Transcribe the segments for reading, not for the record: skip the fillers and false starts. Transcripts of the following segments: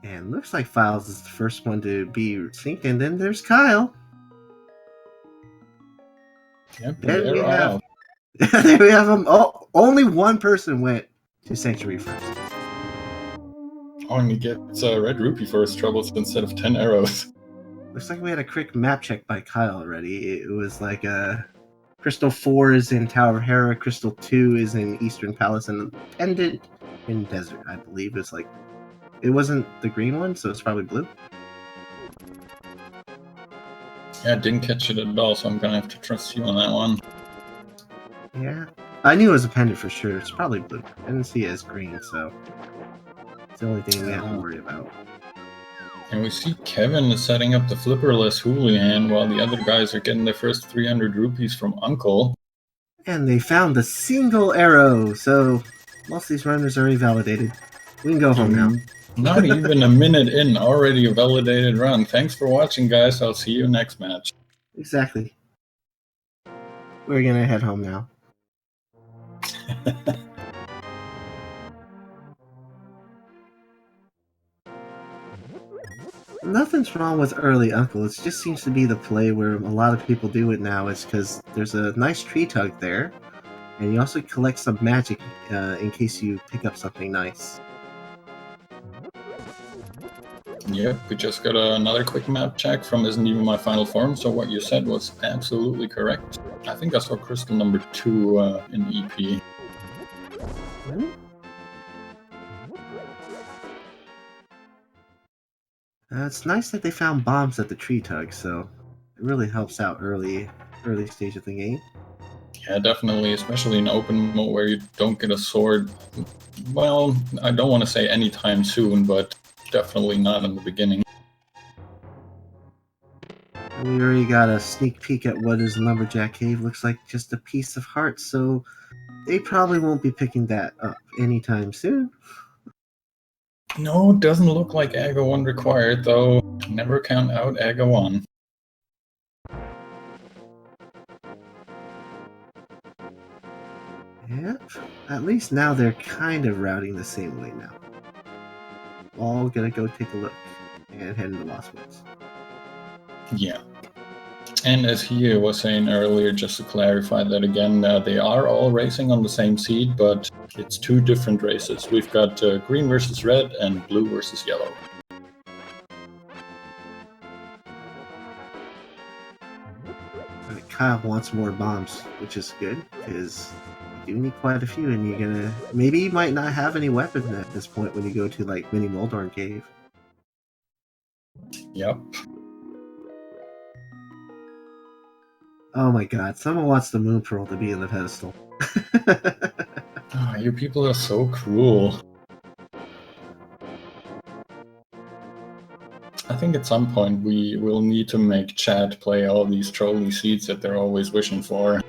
And looks like Philes is the first one to be synced, and then there's Kyle. Yep, There we have there we have them. Oh, only one person went to Sanctuary first. Oh, and he gets a red rupee for his troubles instead of 10 arrows. Looks like we had a quick map check by Kyle already. It was like Crystal 4 is in Tower of Hera, Crystal 2 is in Eastern Palace, and Pendant in Desert, I believe. It's like, it wasn't the green one, so it's probably blue. Yeah, I didn't catch it at all, so I'm gonna have to trust you on that one. Yeah. I knew it was a pendant for sure. It's probably blue. I didn't see it as green, so it's the only thing we have to worry about. And we see Kevin is setting up the flipperless hooligan while the other guys are getting their first 300 rupees from Uncle. And they found the single arrow, so most of these runners are already validated. We can go home now. Not even a minute in, already a validated run. Thanks for watching, guys. I'll see you next match. Exactly. We're gonna head home now. Nothing's wrong with early Uncle. It just seems to be the play where a lot of people do it now. It's because there's a nice tree tug there, and you also collect some magic in case you pick up something nice. Yep, we just got another quick map check from IsntEvenMyFinalForm, so what you said was absolutely correct. I think I saw crystal number 2 in EP. Really? It's nice that they found bombs at the tree tug, so it really helps out early stage of the game. Yeah, definitely, especially in open mode where you don't get a sword. Well, I don't want to say anytime soon, but definitely not in the beginning. And we already got a sneak peek at what is Lumberjack Cave. Looks like just a piece of heart, so they probably won't be picking that up anytime soon. No, doesn't look like AGA 1 required, though. Never count out AGA 1. Yep. At least now they're kind of routing the same way now. All gonna go take a look and head into Lost Woods. Yeah. And as he was saying earlier, just to clarify that again, they are all racing on the same seed, but it's 2 different races. We've got green versus red and blue versus yellow. Kyle wants more bombs, which is good, because you do need quite a few, and you're gonna... Maybe you might not have any weapons at this point when you go to, like, Mini Moldorn Cave. Yep. Oh my god, someone wants the Moon Pearl to be in the pedestal. Oh, you people are so cruel. I think at some point we will need to make chat play all these trolley seeds that they're always wishing for.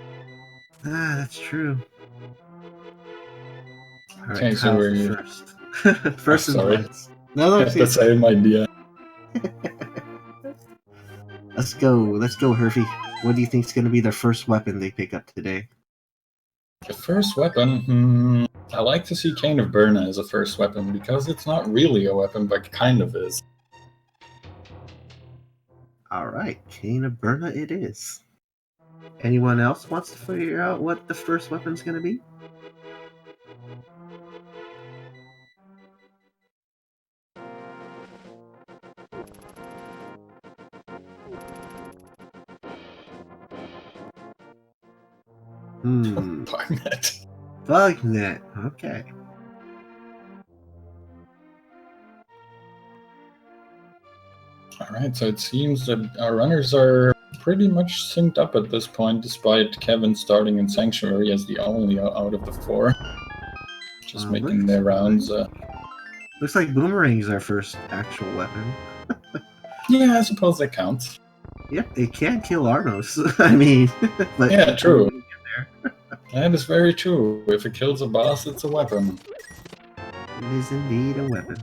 Ah, that's true. Alright, Okay, so we're... first. First and last. No, Have the same idea. Let's go, Herfy. What do you think is going to be their first weapon they pick up today? The first weapon? I like to see Cane of Burna as a first weapon, because it's not really a weapon, but kind of is. Alright, Cane of Burna it is. Anyone else wants to figure out what the first weapon's going to be? Bugnet. Bugnet, okay. Alright, so it seems that our runners are pretty much synced up at this point, despite Kevin starting in Sanctuary as the only out of the 4. Just making their rounds. Looks like Boomerang's our first actual weapon. Yeah, I suppose that counts. Yep, it can kill Arnos. I mean... but yeah, true. That is very true. If it kills a boss, it's a weapon. It is indeed a weapon.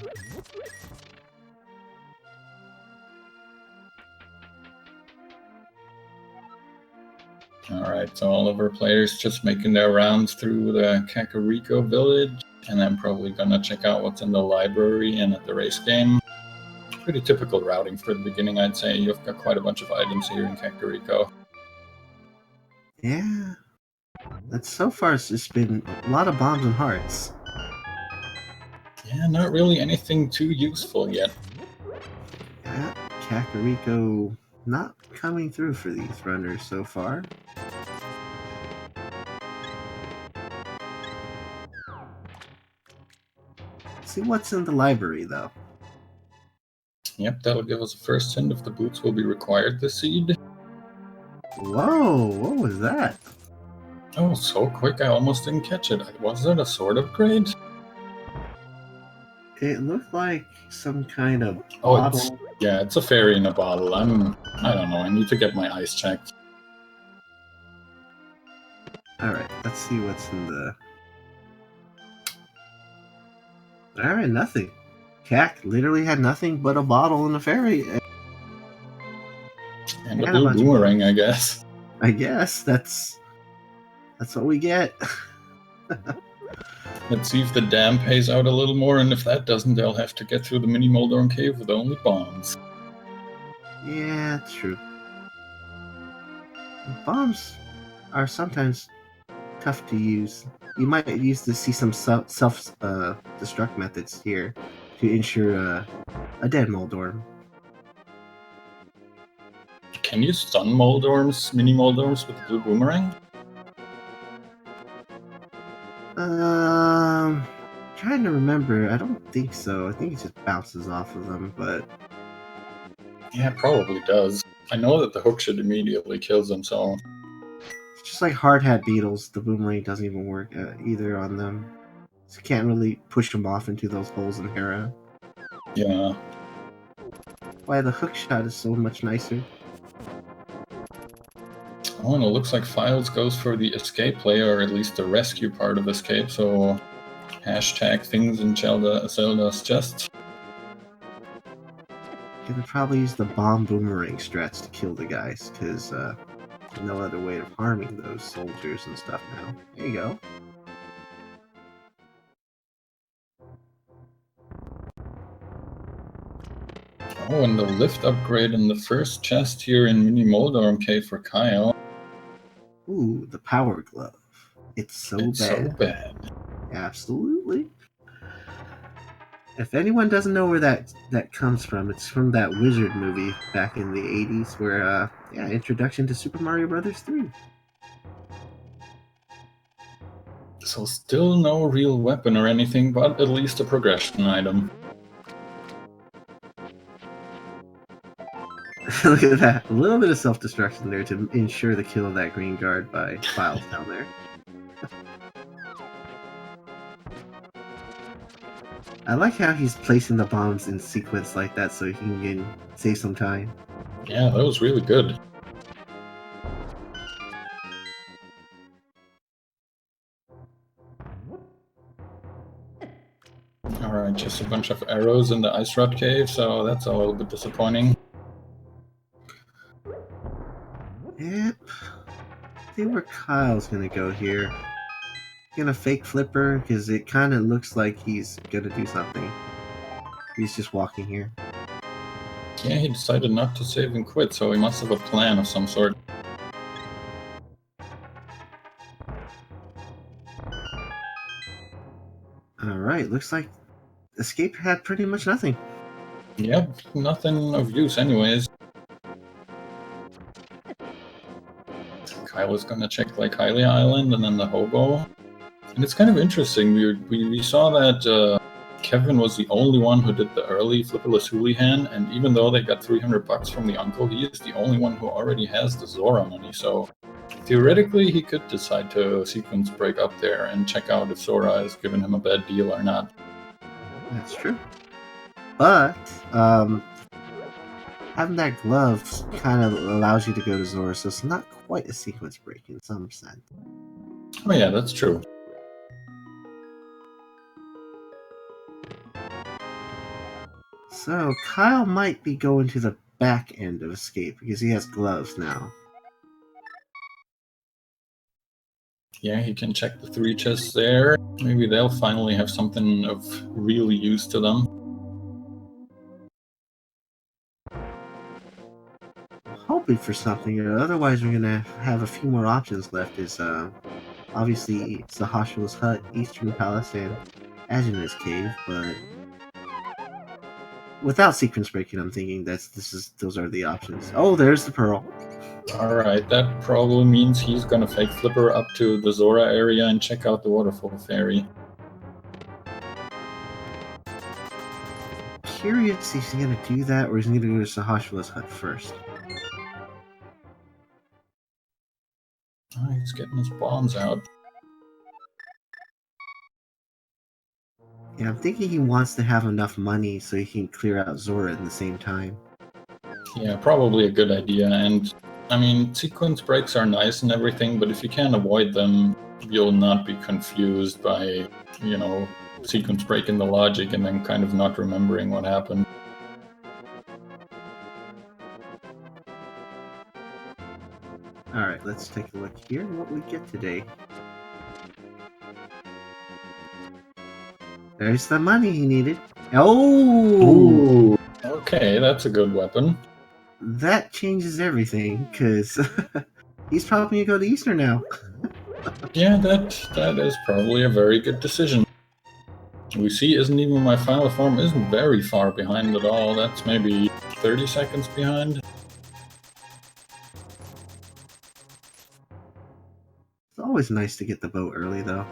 Alright, so all of our players just making their rounds through the Kakariko village, and I'm probably gonna check out what's in the library and at the race game. Pretty typical routing for the beginning, I'd say. You've got quite a bunch of items here in Kakariko. Yeah. That's so far it's just been a lot of bombs and hearts. Yeah, not really anything too useful yet. Yeah, Kakariko not coming through for these runners so far. Let's see what's in the library, though. Yep, that'll give us a first hint if the boots will be required this seed. Whoa, what was that? Oh, so quick I almost didn't catch it. Was it a sword upgrade? It looked like some kind of Oh, bottle. it's a fairy in a bottle. I don't know, I need to get my eyes checked. Alright, let's see what's in the... Alright, nothing. Kak literally had nothing but a bottle and a fairy. And a blue boomerang, I guess. I guess that's what we get. Let's see if the dam pays out a little more, and if that doesn't, they'll have to get through the mini Moldorm cave with only bombs. Yeah, true. Bombs are sometimes tough to use. You might use to see some self-destruct methods here to ensure a dead Moldorm. Can you stun Moldorms, mini Moldorms with the blue boomerang? Trying to remember. I don't think so. I think it just bounces off of them, but... Yeah, it probably does. I know that the hook should immediately kills them, so... It's just like hard hat beetles. The boomerang doesn't even work either on them. So you can't really push them off into those holes in Hera. Yeah. Why the hook shot is so much nicer. Oh, and it looks like Philes goes for the escape play, or at least the rescue part of escape, so... Hashtag things in Zelda's chest. Gonna probably use the bomb boomerang strats to kill the guys, because no other way of harming those soldiers and stuff now. There you go. Oh, and the lift upgrade in the first chest here in Mini Moldorm Cave for Kyle. Ooh, the power glove. It's so bad. Absolutely. If anyone doesn't know where that comes from, it's from that Wizard movie back in the 80s where, introduction to Super Mario Brothers 3. So still no real weapon or anything, but at least a progression item. Look at that. A little bit of self-destruction there to ensure the kill of that green guard by Philes down there. I like how he's placing the bombs in sequence like that so he can save some time. Yeah, that was really good. Alright, just a bunch of arrows in the Ice Rod Cave, so that's a little bit disappointing. Yep. I think where Kyle's gonna go here. Gonna fake flipper because it kind of looks like he's gonna do something. He's just walking here. Yeah, he decided not to save and quit, so he must have a plan of some sort. Alright, looks like escape had pretty much nothing. Yep, nothing of use anyways. Kyle was gonna check like Hylia Island and then the Hobo. And it's kind of interesting, we saw that Kevin was the only one who did the early Flipperless Hoolihan, and even though they got $300 from the uncle, he is the only one who already has the Zora money, so theoretically he could decide to sequence break up there and check out if Zora has given him a bad deal or not. That's true. But, having that glove kind of allows you to go to Zora, so it's not quite a sequence break in some sense. Oh yeah, that's true. So, Kyle might be going to the back end of escape because he has gloves now. Yeah, he can check the 3 chests there. Maybe they'll finally have something of real use to them. hoping for something. Otherwise, we're gonna have a few more options left. Is obviously Sahashua's Hut, Eastern Palace, and Ajina's Cave. But without sequence breaking, I'm thinking those are the options. Oh, there's the pearl. Alright, that probably means he's gonna fake Flipper up to the Zora area and check out the Waterfall Fairy. Curious if he's gonna do that, or is he gonna go to Sahashua's Hut first? Oh, he's getting his bombs out. Yeah, I'm thinking he wants to have enough money so he can clear out Zora at the same time. Yeah, probably a good idea, and I mean, sequence breaks are nice and everything, but if you can't avoid them, you'll not be confused by, you know, sequence breaking the logic and then kind of not remembering what happened. Alright, let's take a look here what we get today. There's the money he needed. Oh! Ooh. Okay, that's a good weapon. That changes everything, because he's probably going to go to Eastern now. Yeah, that is probably a very good decision. We see Isn't Even My Final Form isn't very far behind at all. That's maybe 30 seconds behind. It's always nice to get the boat early, though,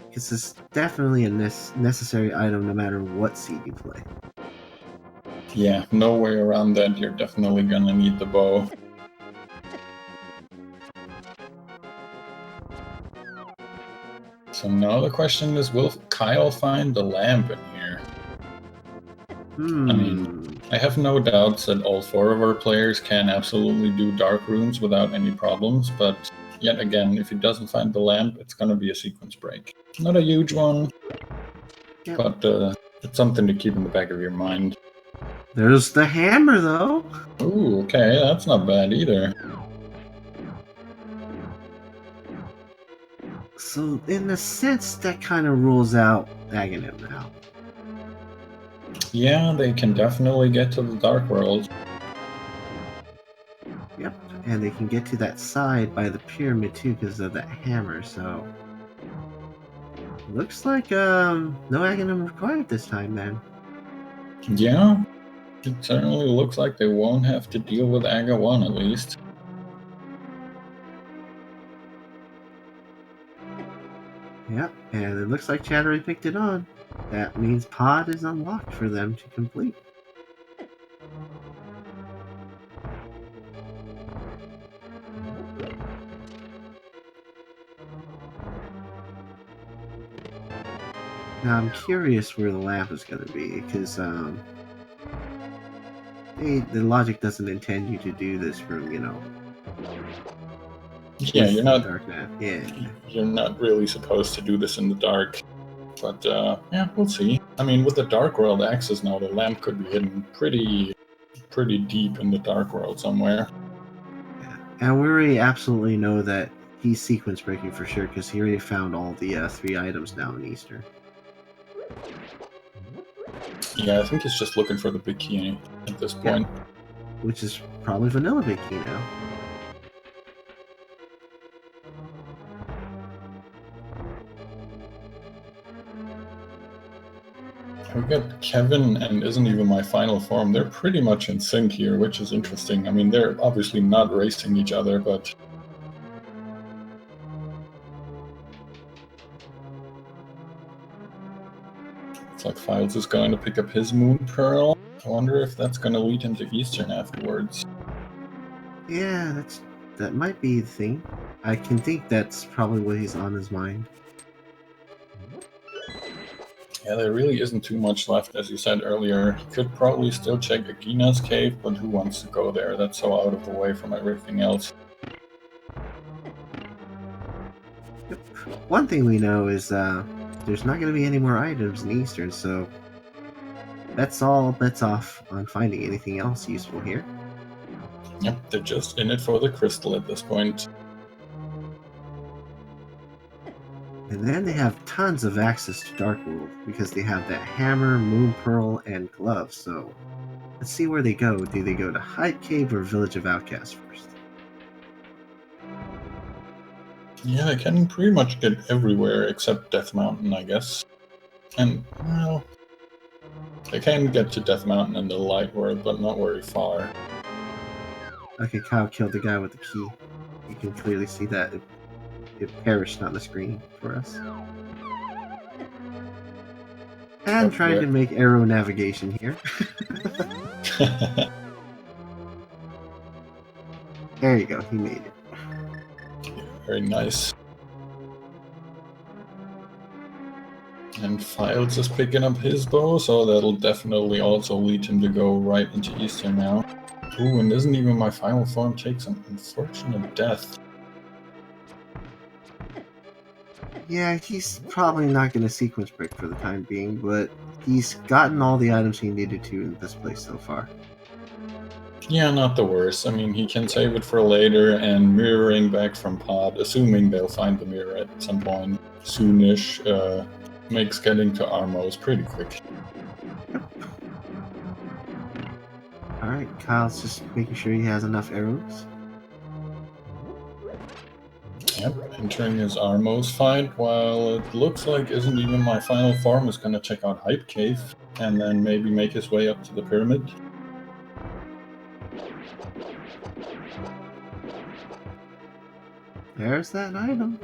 because it's definitely a necessary item no matter what seed you play. Yeah, no way around that. You're definitely gonna need the bow. So now the question is, will Kyle find the lamp in here? I mean, I have no doubts that all 4 of our players can absolutely do dark rooms without any problems, but yet again, if he doesn't find the lamp, it's gonna be a sequence break. Not a huge one, Yep. but it's something to keep in the back of your mind. There's the hammer, though. Ooh, okay, that's not bad either. So, in a sense, that kind of rules out Aghanim now. Yeah, they can definitely get to the Dark World. Yep, and they can get to that side by the pyramid too because of that hammer, so... Looks like, no Aghanim required this time, then. Yeah, it certainly looks like they won't have to deal with Aga 1 at least. Yep, and it looks like Chattery picked it on. That means Pod is unlocked for them to complete. Now I'm curious where the lamp is going to be, because the logic doesn't intend you to do this from, Yeah, you're not dark map. Yeah. You're not really supposed to do this in the dark. But yeah, we'll see. I mean, with the Dark World access now, the lamp could be hidden pretty deep in the Dark World somewhere. Yeah. And we already absolutely know that he's sequence breaking for sure, because he already found all the 3 items now in Eastern. Yeah, I think he's just looking for the big key at this point. Yeah. Which is probably Vanilla Big Key now. We got Kevin and Isn't Even My Final Form. They're pretty much in sync here, which is interesting. I mean, they're obviously not racing each other, but... It's like Philes is going to pick up his Moon Pearl. I wonder if that's going to lead him to Eastern afterwards. Yeah, that might be the thing. I can think that's probably what he's on his mind. Yeah, there really isn't too much left, as you said earlier. He could probably still check Agina's cave, but who wants to go there? That's so out of the way from everything else. Yep. One thing we know is there's not going to be any more items in Eastern, so that's all bets off on finding anything else useful here. Yep, they're just in it for the crystal at this point. And then they have tons of access to Dark World, because they have that hammer, Moon Pearl, and glove, so Let's see where they go. Do they go to Hype Cave or Village of Outcasts first? Yeah, I can pretty much get everywhere except Death Mountain, I guess. And, well, I can get to Death Mountain in the Light World, but not very far. Okay, Kyle killed the guy with the key. You can clearly see that it perished on the screen for us. And trying to make arrow navigation here. There you go, he made it. Very nice. And Philes is picking up his bow, so that'll definitely also lead him to go right into Eastern now. Ooh, and isn't even my final form takes an unfortunate death. Yeah, he's probably not going to sequence break for the time being, but he's gotten all the items he needed to in this place so far. Yeah, not the worst. I mean, he can save it for later, and mirroring back from pod, assuming they'll find the mirror at some point soonish, makes getting to Armos pretty quick. Alright, Kyle's just making sure he has enough arrows. Yep, entering his Armos fight, while it looks like Isn't Even My Final Form is going to check out Hype Cave, and then maybe make his way up to the pyramid. There's that item.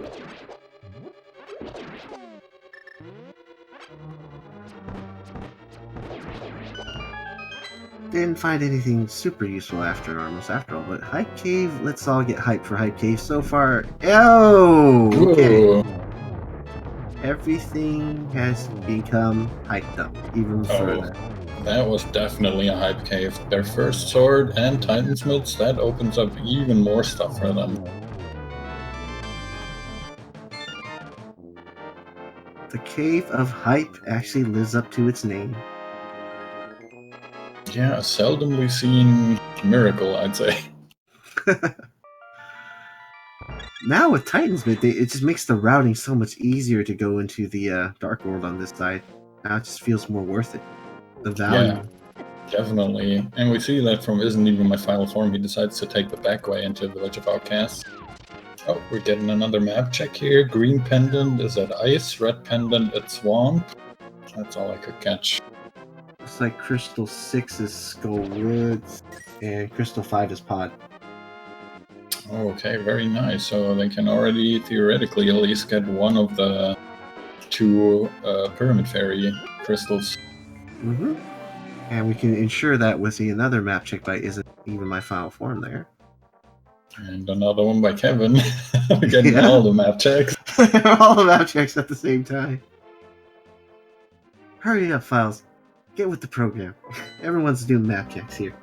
Didn't find anything super useful after Armos after all, but Hype Cave, let's all get hyped for Hype Cave so far. Oh! Okay. Ooh. Everything has become hyped up even further. That was definitely a Hype Cave. Their first sword and Titansmiths, that opens up even more stuff for them. The Cave of Hype actually lives up to its name. Yeah, a seldomly seen miracle, I'd say. Now with Titansmith, it just makes the routing so much easier to go into the Dark World on this side. Now it just feels more worth it. The value. Yeah, definitely. And we see that from Isn't Even My Final Form, he decides to take the back way into Village of Outcasts. Oh, we're getting another map check here. Green pendant is at Ice, red pendant at Swamp. That's all I could catch. Looks like Crystal 6 is Skull Woods, and Crystal 5 is Pod. Okay, very nice. So they can already theoretically at least get one of the two Pyramid Fairy crystals. Mm-hmm. And we can ensure that with another map check by Isn't Even My Final Form there. And another one by Kevin. We're getting all the map checks. All the map checks at the same time. Hurry up, Philes. Get with the program. Everyone's doing map checks here.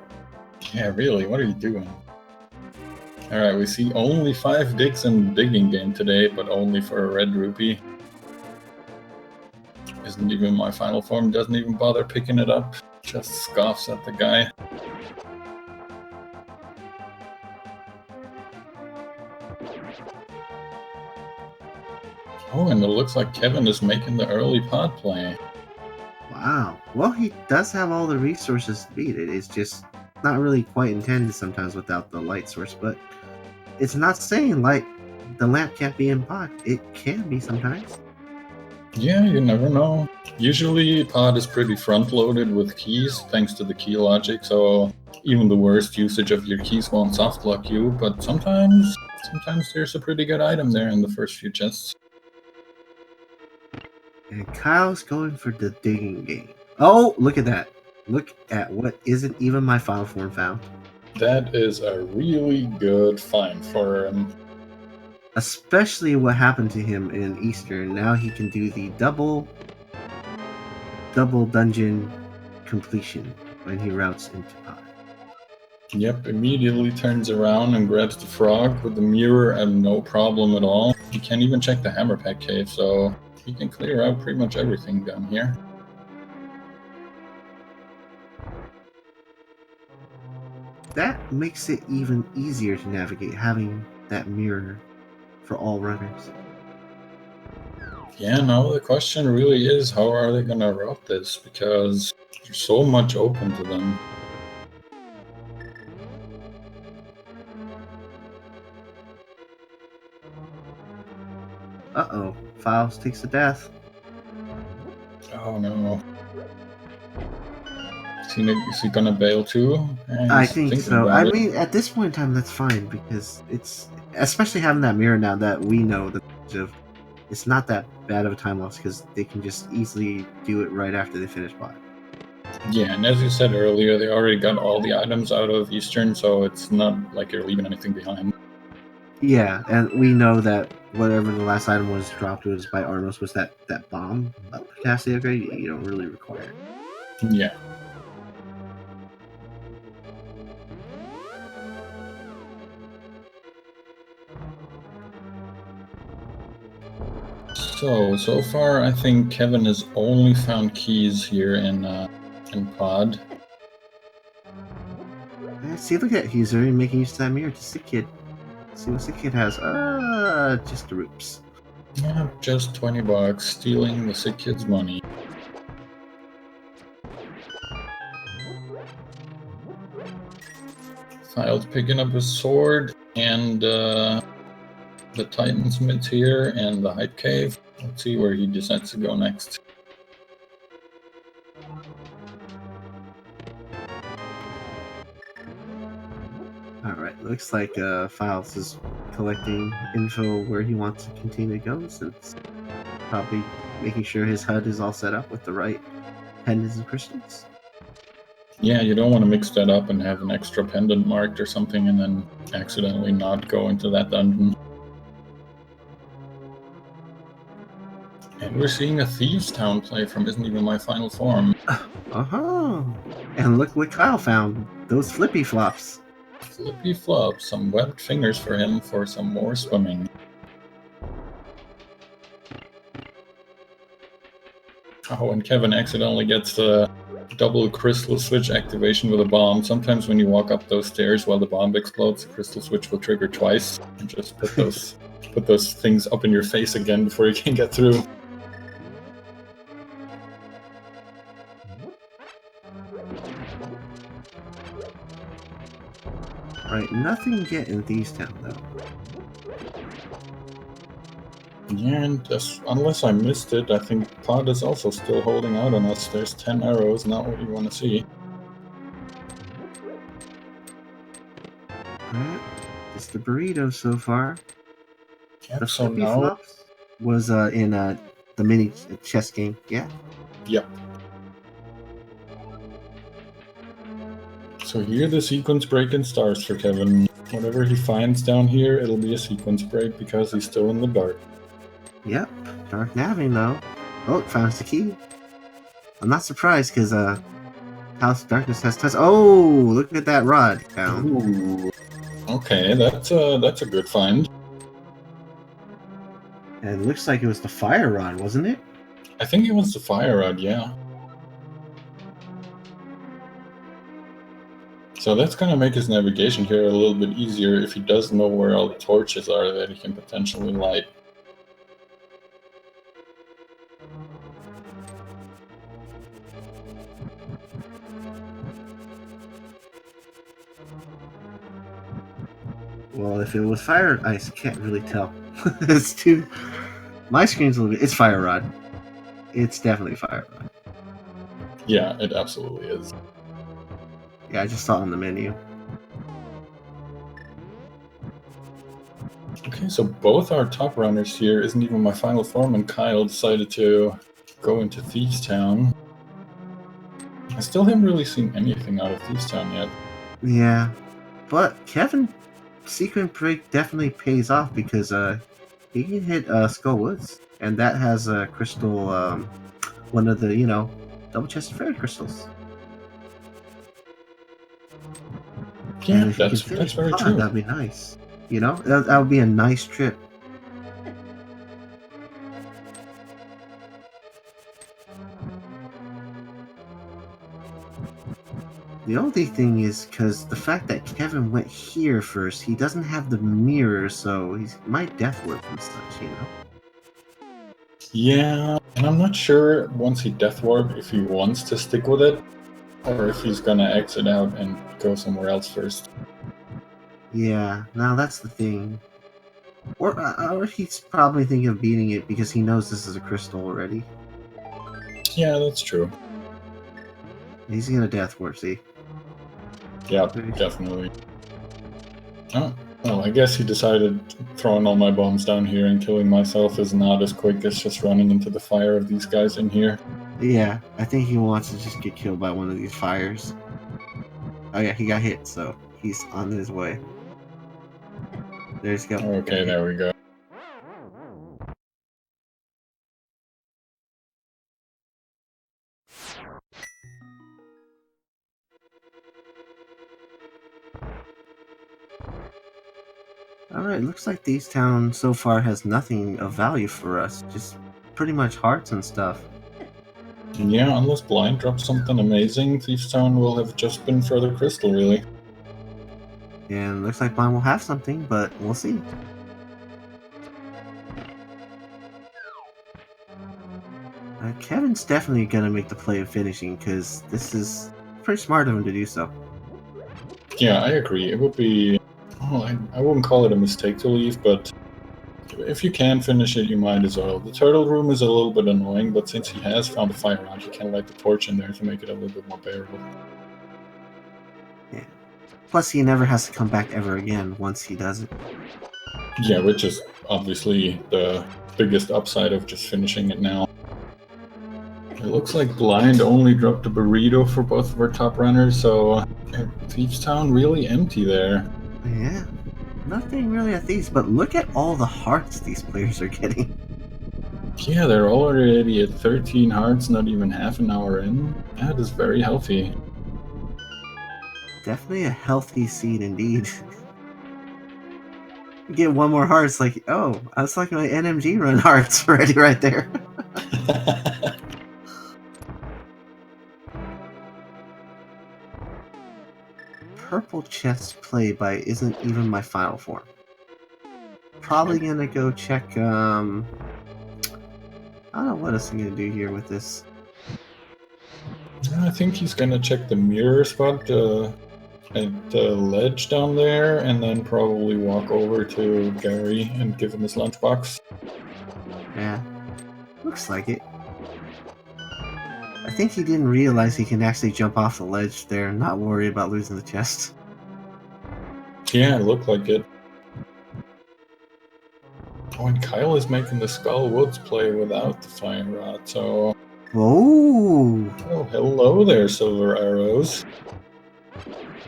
Yeah, really, what are you doing? Alright, we see only 5 digs in the digging game today, but only for a red rupee. Isn't Even My Final Form, doesn't even bother picking it up. Just scoffs at the guy. Oh, and it looks like Kevin is making the early pod play. Wow. Well, he does have all the resources to beat it. It's just not really quite intended sometimes without the light source, but it's not saying like the lamp can't be in pod. It can be sometimes. Yeah, you never know. Usually pod is pretty front-loaded with keys, thanks to the key logic, so even the worst usage of your keys won't soft-lock you, but sometimes there's a pretty good item there in the first few chests. And Kyle's going for the digging game. Oh, look at that. Look at what Isn't Even My Final Form found. That is a really good find for him. Especially what happened to him in Eastern. Now he can do the double dungeon completion when he routes into pod. Yep, immediately turns around and grabs the frog with the mirror and no problem at all. He can't even check the Hammerpack Cave, so he can clear out pretty much everything down here. That makes it even easier to navigate, having that mirror for all runners. Yeah, now the question really is, how are they gonna route this? Because there's so much open to them. Uh-oh. Philes takes a death. Oh no. Is he gonna bail too? I He's think thinking so. about I it. mean, at this point in time, that's fine because it's especially having that mirror now that we know that it's not that bad of a time loss because they can just easily do it right after they finish bot. Yeah, and as you said earlier, they already got all the items out of Eastern, so it's not like you're leaving anything behind. Yeah, and we know that whatever the last item was dropped was by Arnos was that bomb capacity upgrade. You don't really require. Yeah. So far, I think Kevin has only found keys here in Pod. See, look at he's already making use of that mirror to Sick Kid. See what Sick Kid has. Just the roops. Yeah, just $20, stealing the sick kid's money. Philes picking up his sword and the Titansmith here and the Hype Cave. Let's see where he decides to go next. Alright, looks like Philes is collecting info where he wants to continue to go, since probably making sure his HUD is all set up with the right pendants and crystals. Yeah, you don't want to mix that up and have an extra pendant marked or something and then accidentally not go into that dungeon. And we're seeing a Thieves Town play from IsntEvenMyFinalForm. Uh-huh! And look what Kyle found! Those flippy flops! Flippy flop, some webbed fingers for him for some more swimming. Oh, and Kevin accidentally gets the double crystal switch activation with a bomb. Sometimes when you walk up those stairs while the bomb explodes, the crystal switch will trigger twice and just put those things up in your face again before you can get through. Right, nothing yet in Thieves Town though. Yeah, and unless I missed it, I think Pod is also still holding out on us. There's 10 arrows, not what you want to see. Alright, it's the burrito so far. Yep, The so flippy now... flops was in the mini chess game, yeah? Yep. So here the sequence break-in starts for Kevin. Whatever he finds down here, it'll be a sequence break because he's still in the dark. Yep, dark navving though. Oh, found the key. I'm not surprised because House of Darkness has touched. Oh, look at that rod found. Ooh. Okay, that's a good find. And it looks like it was the fire rod, wasn't it? I think it was the fire rod, yeah. So that's gonna make his navigation here a little bit easier if he does know where all the torches are that he can potentially light. Well, if it was fire ice, I can't really tell. It's too. My screen's a little bit. It's fire rod. It's definitely fire rod. Yeah, it absolutely is. Yeah, I just saw it on the menu. Okay, so both our top runners here, IsntEvenMyFinalForm and Kyle, decided to go into Thieves Town. I still haven't really seen anything out of Thieves Town yet. Yeah, but Kevin sequence break definitely pays off because he can hit Skull Woods, and that has a crystal, one of the double chested fairy crystals. Yeah, that's very true. That'd be nice. That would be a nice trip. The only thing is, because the fact that Kevin went here first, he doesn't have the mirror, so he might death warp and such, Yeah, and I'm not sure once he death warp if he wants to stick with it, or if he's gonna exit out and go somewhere else first. Yeah, now that's the thing. Or he's probably thinking of beating it because he knows this is a crystal already. Yeah, that's true. He's gonna death warp, see? Yeah, definitely. Oh, well, I guess he decided throwing all my bombs down here and killing myself is not as quick as just running into the fire of these guys in here. Yeah, I think he wants to just get killed by one of these fires. Oh yeah, he got hit, so he's on his way. There's go. Okay, there we go. Alright, looks like Thieves Town so far has nothing of value for us. Just pretty much hearts and stuff. Yeah, unless Blind drops something amazing, Thieves Town will have just been further crystal, really. And looks like Blind will have something, but we'll see. Kevin's definitely gonna make the play of finishing, because this is pretty smart of him to do so. Yeah, I agree. It would be... Oh, I wouldn't call it a mistake to leave, but if you can finish it, you might as well. The turtle room is a little bit annoying, but since he has found a fire rod, he can light the torch in there to make it a little bit more bearable. Yeah. Plus, he never has to come back ever again once he does it. Yeah, which is obviously the biggest upside of just finishing it now. It looks like Blind only dropped a burrito for both of our top runners, so Thieves Town really empty there. Yeah. Nothing really at these, but look at all the hearts these players are getting. Yeah, they're already at 13 hearts, not even half an hour in. That is very healthy. Definitely a healthy seed indeed. You get one more heart, it's like, oh, that's like my NMG run hearts already right there. Purple chest play by IsntEvenMyFinalForm. Probably gonna go check, I don't know what else I'm gonna do here with this. I think he's gonna check the mirror spot at the ledge down there, and then probably walk over to Gary and give him his lunchbox. Yeah, looks like it. I think he didn't realize he can actually jump off the ledge there and not worry about losing the chest. Yeah, it looked like it. Oh, and Kyle is making the Skull Woods play without the fire rod, so... Oh! Oh, hello there, Silver Arrows.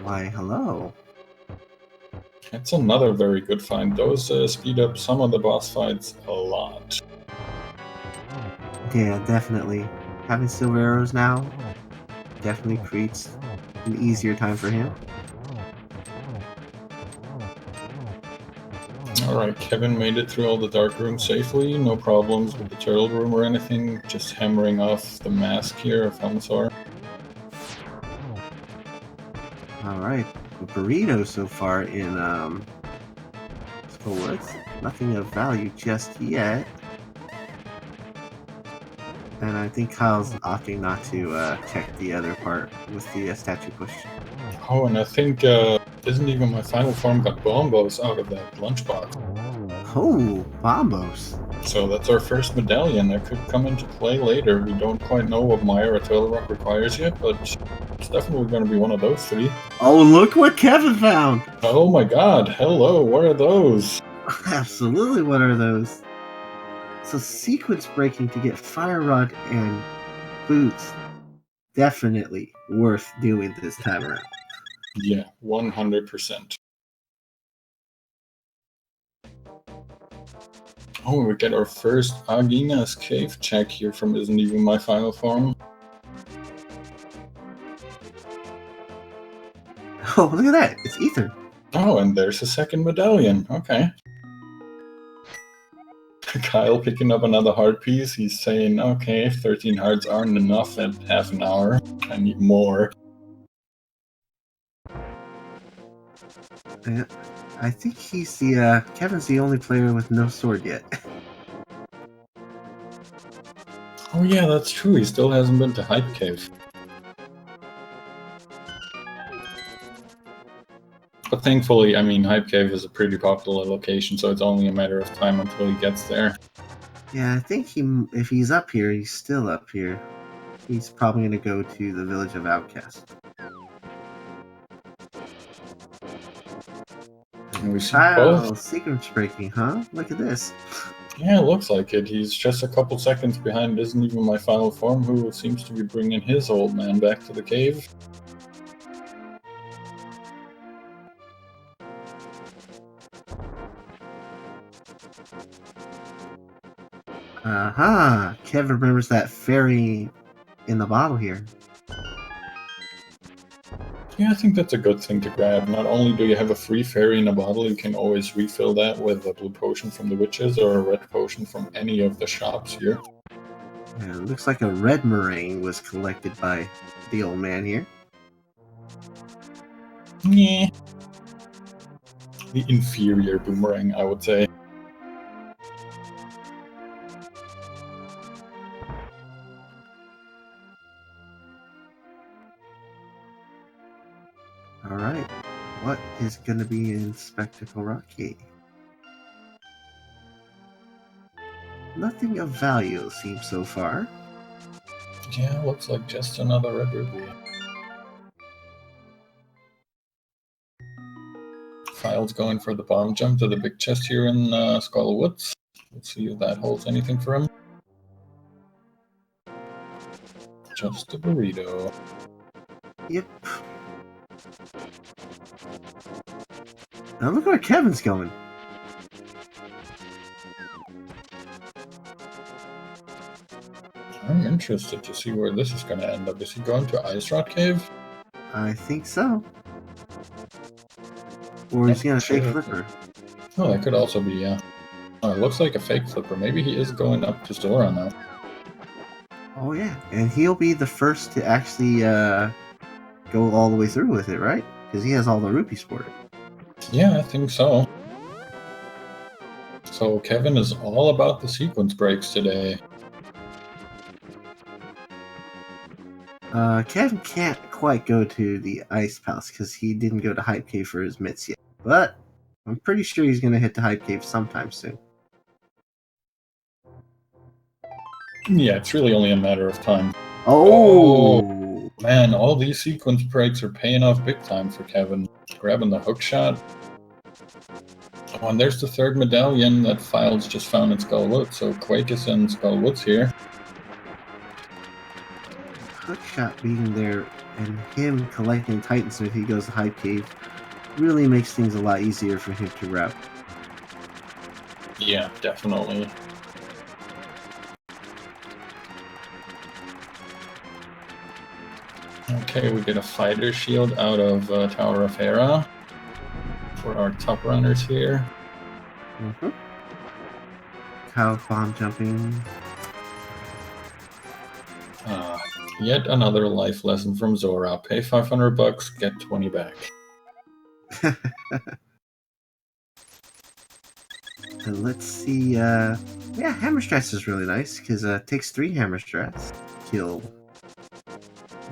Why, hello. That's another very good find. Those speed up some of the boss fights a lot. Yeah, definitely. Having silver arrows now definitely creates an easier time for him. Alright, Kevin made it through all the dark rooms safely. No problems with the turtle room or anything. Just hammering off the mask here of Helmsaur. Alright, the burrito so far in Skull Woods. Nothing of value just yet. And I think Kyle's opting not to check the other part with the statue push. Oh, and I think IsntEvenMyFinalForm got bombos out of that lunchbox. Oh, bombos. So that's our first medallion that could come into play later. We don't quite know what Maya or Turtle Rock requires yet, but it's definitely going to be one of those three. Oh, look what Kevin found! Oh my god, hello, what are those? Absolutely, what are those? So sequence breaking to get Fire Rod and boots. Definitely worth doing this time around. Yeah, 100%. Oh, we get our first Agina's Cave check here from IsntEvenMyFinalForm. Oh, look at that! It's Ether. Oh, and there's a second medallion. Okay. Kyle picking up another heart piece. He's saying, okay, 13 hearts aren't enough at half an hour. I need more. Yeah, I think he's the Kevin's the only player with no sword yet. Oh yeah, that's true. He still hasn't been to Hype Cave. But thankfully, I mean, Hype Cave is a pretty popular location, so it's only a matter of time until he gets there. Yeah, I think if he's up here, he's still up here. He's probably going to go to the Village of Outcasts. And we see Kyle, both. sequence breaking, huh? Look at this. Yeah, it looks like it. He's just a couple seconds behind Isn't Even My Final Form, who seems to be bringing his old man back to the cave. Aha! Kevin remembers that fairy in the bottle here. Yeah, I think that's a good thing to grab. Not only do you have a free fairy in a bottle, you can always refill that with a blue potion from the witches or a red potion from any of the shops here. Yeah, it looks like a red meringue was collected by the old man here. Yeah. The inferior boomerang, I would say. Alright, what is going to be in Spectacle Rocky? Nothing of value, it seems, so far. Yeah, looks like just another red ruby. Philes going for the bomb jump to the big chest here in Skull Woods. Let's see if that holds anything for him. Just a burrito. Yep. Now look where Kevin's going. I'm interested to see where this is going to end up. Is he going to Ice Rot Cave? I think so. Or is he on a fake flipper? Oh, that could also be, yeah. Oh, it looks like a fake flipper. Maybe he is going up to Zora now. Oh yeah, and he'll be the first to actually go all the way through with it, right? Because he has all the rupees for it. Yeah, I think so. So Kevin is all about the sequence breaks today. Kevin can't quite go to the Ice Palace because he didn't go to Hype Cave for his mitts yet. But I'm pretty sure he's going to hit the Hype Cave sometime soon. Yeah, it's really only a matter of time. Oh! Man, all these sequence breaks are paying off big time for Kevin. Grabbing the hook shot. Oh, and there's the third medallion that Philes just found in Skull Woods. So Quake is in Skull Woods here. Hookshot being there and him collecting Titans if he goes to Hype Cave really makes things a lot easier for him to route. Yeah, definitely. Okay, we get a fighter shield out of Tower of Hera for our top runners here. Cow bomb jumping. Yet another life lesson from Zora. Pay $500, get 20 back. And let's see, yeah, Hammer Strats is really nice, because it takes 3 Hammer Strats to kill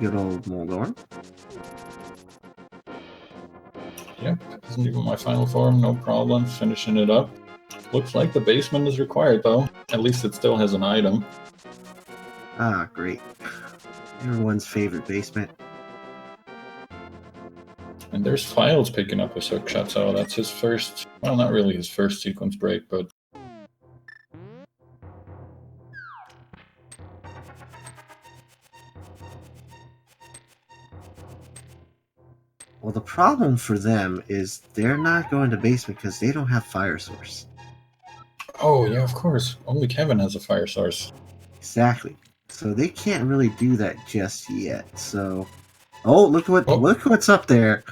good old Moldor. Yep, Isn't Even My Final Form, no problem, finishing it up. Looks like the basement is required though, at least it still has an item. Ah, great. Everyone's favorite basement. And there's Philes picking up his hookshot, so that's his first, well, not really his first sequence break, but... Well, the problem for them is they're not going to basement because they don't have fire source. Oh, yeah, of course. Only Kevin has a fire source. Exactly. So they can't really do that just yet. So, oh, look what's up there.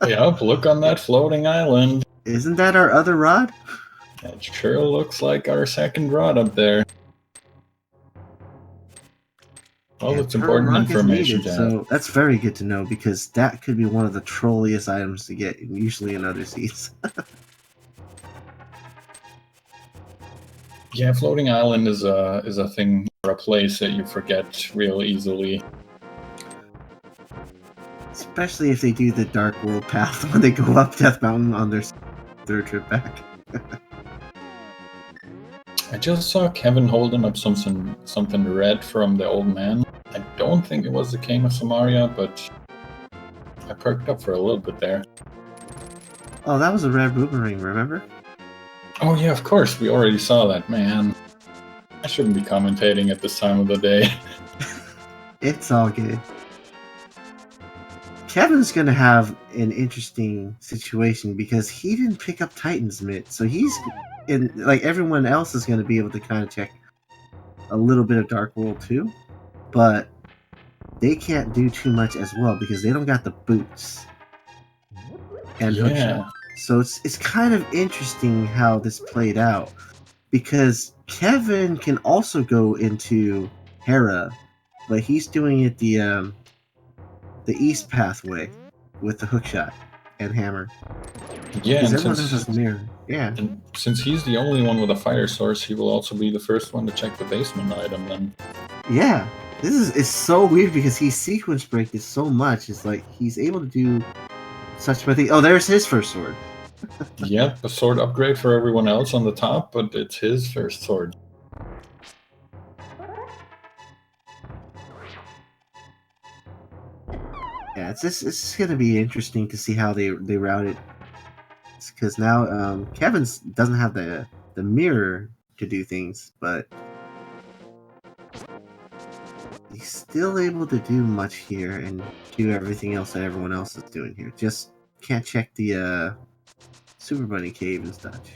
Yep, look on that floating island. Isn't that our other rod? It sure looks like our second rod up there. Well, it's important information to have. So that's very good to know because that could be one of the trolliest items to get, usually in other seas. Yeah, floating island is a thing or a place that you forget real easily. Especially if they do the Dark World path when they go up Death Mountain on their third trip back. I just saw Kevin holding up something red from the old man. I don't think it was the King of Samaria, but I perked up for a little bit there. Oh, that was a red boomerang, remember? Oh yeah, of course, we already saw that, man. I shouldn't be commentating at this time of the day. It's all good. Kevin's gonna have an interesting situation because he didn't pick up Titan's Mitt, so he's in like everyone else is gonna be able to kind of check a little bit of Dark World too, but they can't do too much as well because they don't got the boots and hookshot. So it's kind of interesting how this played out because Kevin can also go into Hera, but he's doing it the east pathway with the hookshot and hammer. Yeah, and everyone else has mirror. Yeah. And since he's the only one with a fire source, he will also be the first one to check the basement item then. Yeah. This is so weird because he sequence break it so much. It's like he's able to do such a thing. Oh, there's his first sword. Yep, a sword upgrade for everyone else on the top, but it's his first sword. Yeah, it's gonna be interesting to see how they route it. Because now Kevin's doesn't have the mirror to do things, but he's still able to do much here and do everything else that everyone else is doing here. Just can't check the Super Bunny Cave and such.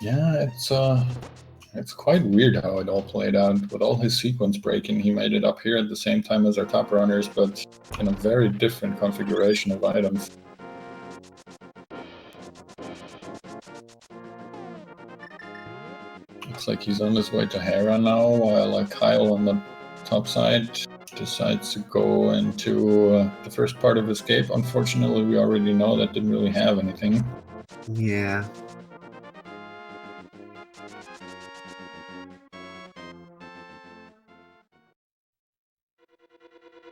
Yeah, it's quite weird how it all played out. With all his sequence breaking, he made it up here at the same time as our top runners, but in a very different configuration of items. Looks like he's on his way to Hera now, while Kyle on the top side decides to go into the first part of Escape. Unfortunately, we already know that didn't really have anything. Yeah.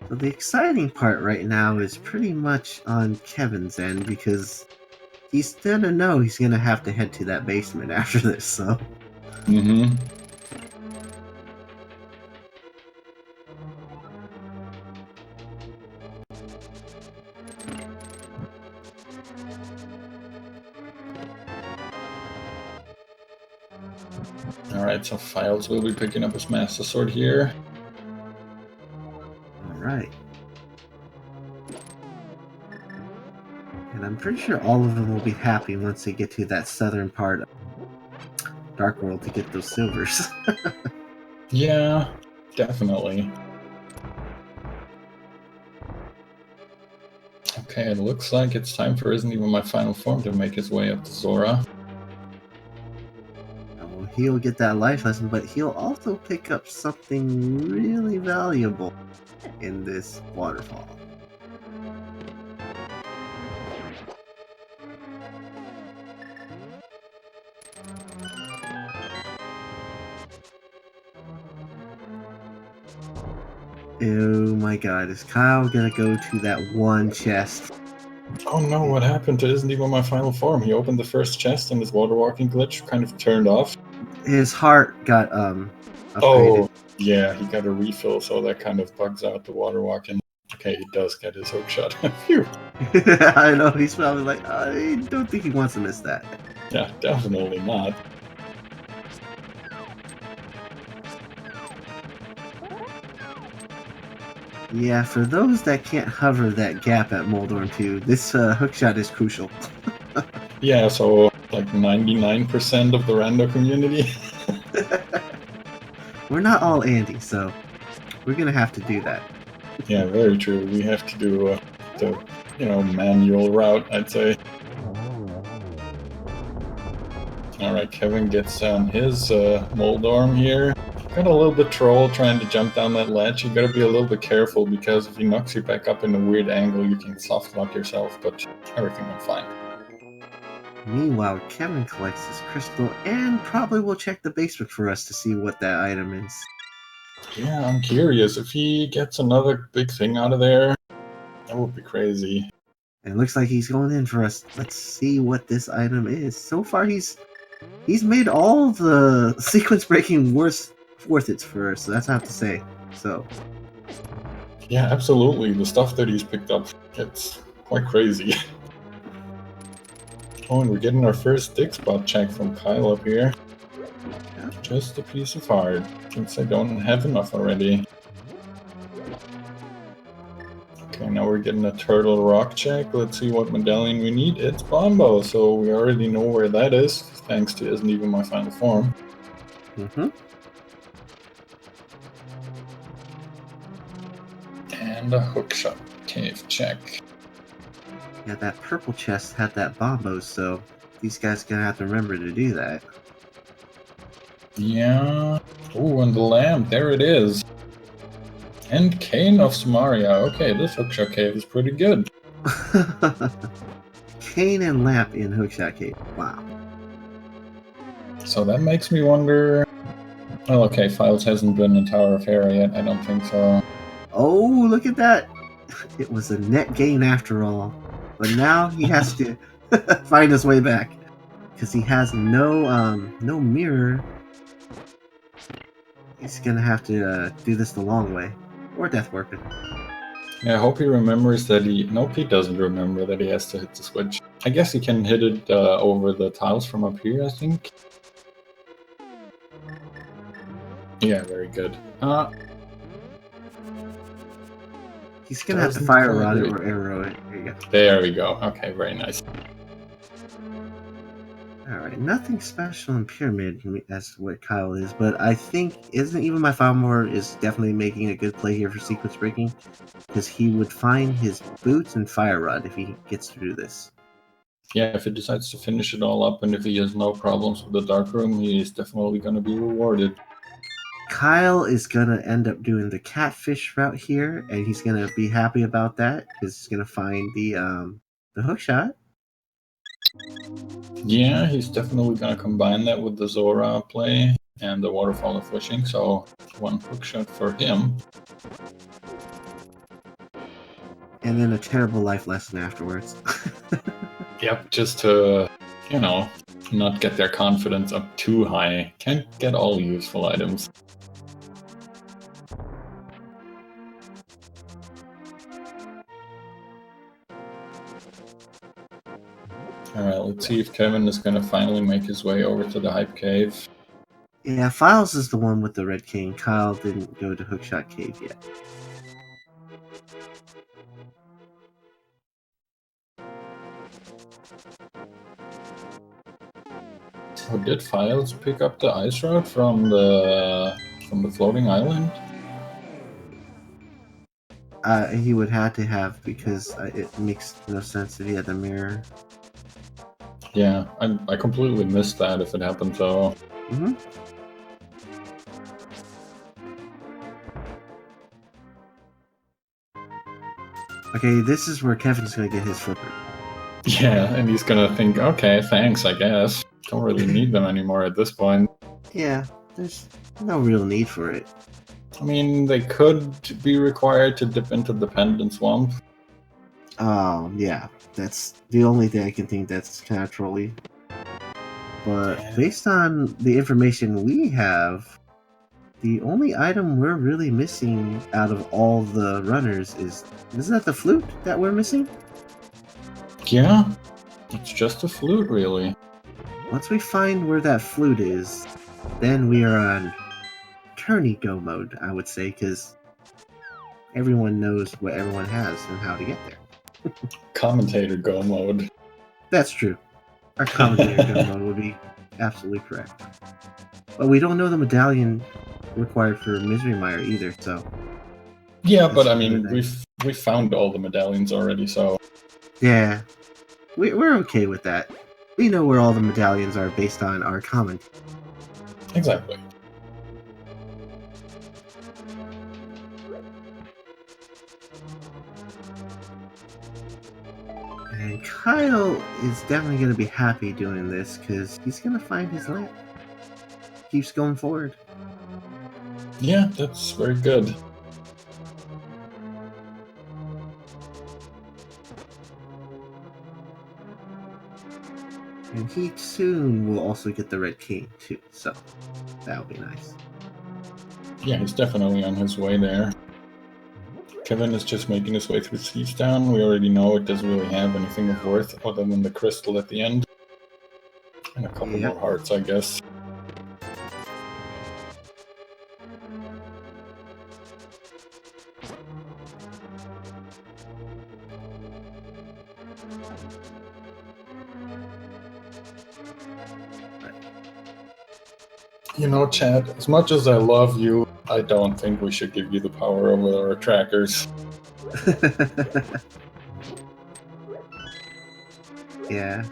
So the exciting part right now is pretty much on Kevin's end because he's gonna know he's gonna have to head to that basement after this, so. Mm-hmm. Alright, so Philes will be picking up his Master Sword here. Alright. And I'm pretty sure all of them will be happy once they get to that southern part of Dark World to get those silvers. Yeah, definitely. Okay, it looks like it's time for IsntEvenMyFinalForm to make his way up to Zora. Well, he'll get that life lesson, but he'll also pick up something really valuable in this waterfall. Oh my god, is Kyle gonna go to that one chest? Oh no, what happened to IsntEvenMyFinalForm? He opened the first chest and his water walking glitch kind of turned off. His heart got upgraded. Oh, yeah, he got a refill, so that kind of bugs out the water walking. Okay, he does get his hook shot. Phew. I know, he's probably like, I don't think he wants to miss that. Yeah, definitely not. Yeah, for those that can't hover that gap at Moldorm 2, this hookshot is crucial. Yeah, so like 99% of the rando community. We're not all Andy, so we're gonna have to do that. Yeah, very true. We have to do the, manual route, I'd say. Alright, Kevin gets on his Moldorm here. Got a little bit troll trying to jump down that ledge. You gotta be a little bit careful because if he knocks you back up in a weird angle, you can soft lock yourself, but everything went fine. Meanwhile, Kevin collects his crystal and probably will check the basement for us to see what that item is. Yeah, I'm curious. If he gets another big thing out of there, that would be crazy. It looks like he's going in for us. Let's see what this item is. So far, he's made all the sequence breaking worth it for us. So that's what I have to say. So Yeah, absolutely. The stuff that he's picked up, it's quite crazy. Oh, and we're getting our first dig spot check from Kyle up here. yeah. Just a piece of heart, since I don't have enough already. Okay, now we're getting a turtle rock check. Let's see what medallion we need. It's Bombo, so we already know where that is, thanks to IsntEvenMyFinalForm. Mm-hmm. And a hookshot cave check. Yeah, that purple chest had that bombo, so these guys gonna have to remember to do that. Yeah. Oh, and the lamp, there it is. And Cane of Samaria. Okay, this hookshot cave is pretty good. Cane and lamp in Hookshot Cave. Wow. So that makes me wonder. Well, okay, Philes hasn't been in Tower of Hera yet, I don't think so. Oh, look at that! It was a net gain after all. But now he has to find his way back. Because he has no mirror. He's gonna have to do this the long way. Or Death Weapon. Yeah, I hope he remembers that he... Nope, he doesn't remember that he has to hit the switch. I guess he can hit it over the tiles from up here, I think. Yeah, very good. He's gonna have to fire rod it or arrow it. There you go. There we go. Okay, very nice. Alright, nothing special in Pyramid as what Kyle is, but I think IsntEvenMyFinalForm is definitely making a good play here for sequence breaking, because he would find his boots and fire rod if he gets through this. Yeah, if he decides to finish it all up and if he has no problems with the dark room, he is definitely going to be rewarded. Kyle is gonna end up doing the catfish route here, and he's gonna be happy about that because he's gonna find the hookshot. Yeah, he's definitely going to combine that with the Zora play and the Waterfall of Wishing, so one hookshot for him. And then a terrible life lesson afterwards. Yep, just to, you know, not get their confidence up too high. Can't get all useful items. Alright, let's see if Kevin is going to finally make his way over to the Hype Cave. Yeah, Philes is the one with the red cane. Kyle didn't go to Hookshot Cave yet. Oh, did Philes pick up the ice route from the floating island? He would have to have, because it makes no sense if he had the mirror. Yeah, I completely missed that if it happened, so... Mm-hmm. Okay, this is where Kevin's gonna get his flipper. Yeah, and he's gonna think, okay, thanks, I guess. Don't really need them anymore at this point. Yeah, there's no real need for it. I mean, they could be required to dip into the Pendant Swamp. Yeah, that's the only thing I can think that's kind of trolly. But based on the information we have, the only item we're really missing out of all the runners isn't that the flute that we're missing? Yeah, it's just a flute, really. Once we find where that flute is, then we are on tourney go mode, I would say, because everyone knows what everyone has and how to get there. Commentator go mode. That's true. Our commentator go mode would be absolutely correct. But we don't know the medallion required for Misery Mire either, so... Yeah, but I mean, we've found all the medallions already, so... Yeah, we're okay with that. We know where all the medallions are based on our comment. Exactly. And Kyle is definitely going to be happy doing this, because he's going to find his lamp. Keeps going forward. Yeah, that's very good. And he soon will also get the red king too, so that'll be nice. Yeah, he's definitely on his way there. Kevin is just making his way through Siege Town. We already know it doesn't really have anything of worth other than the crystal at the end. And a couple more hearts, I guess. You know, Chad, as much as I love you, I don't think we should give you the power over our trackers. Yeah.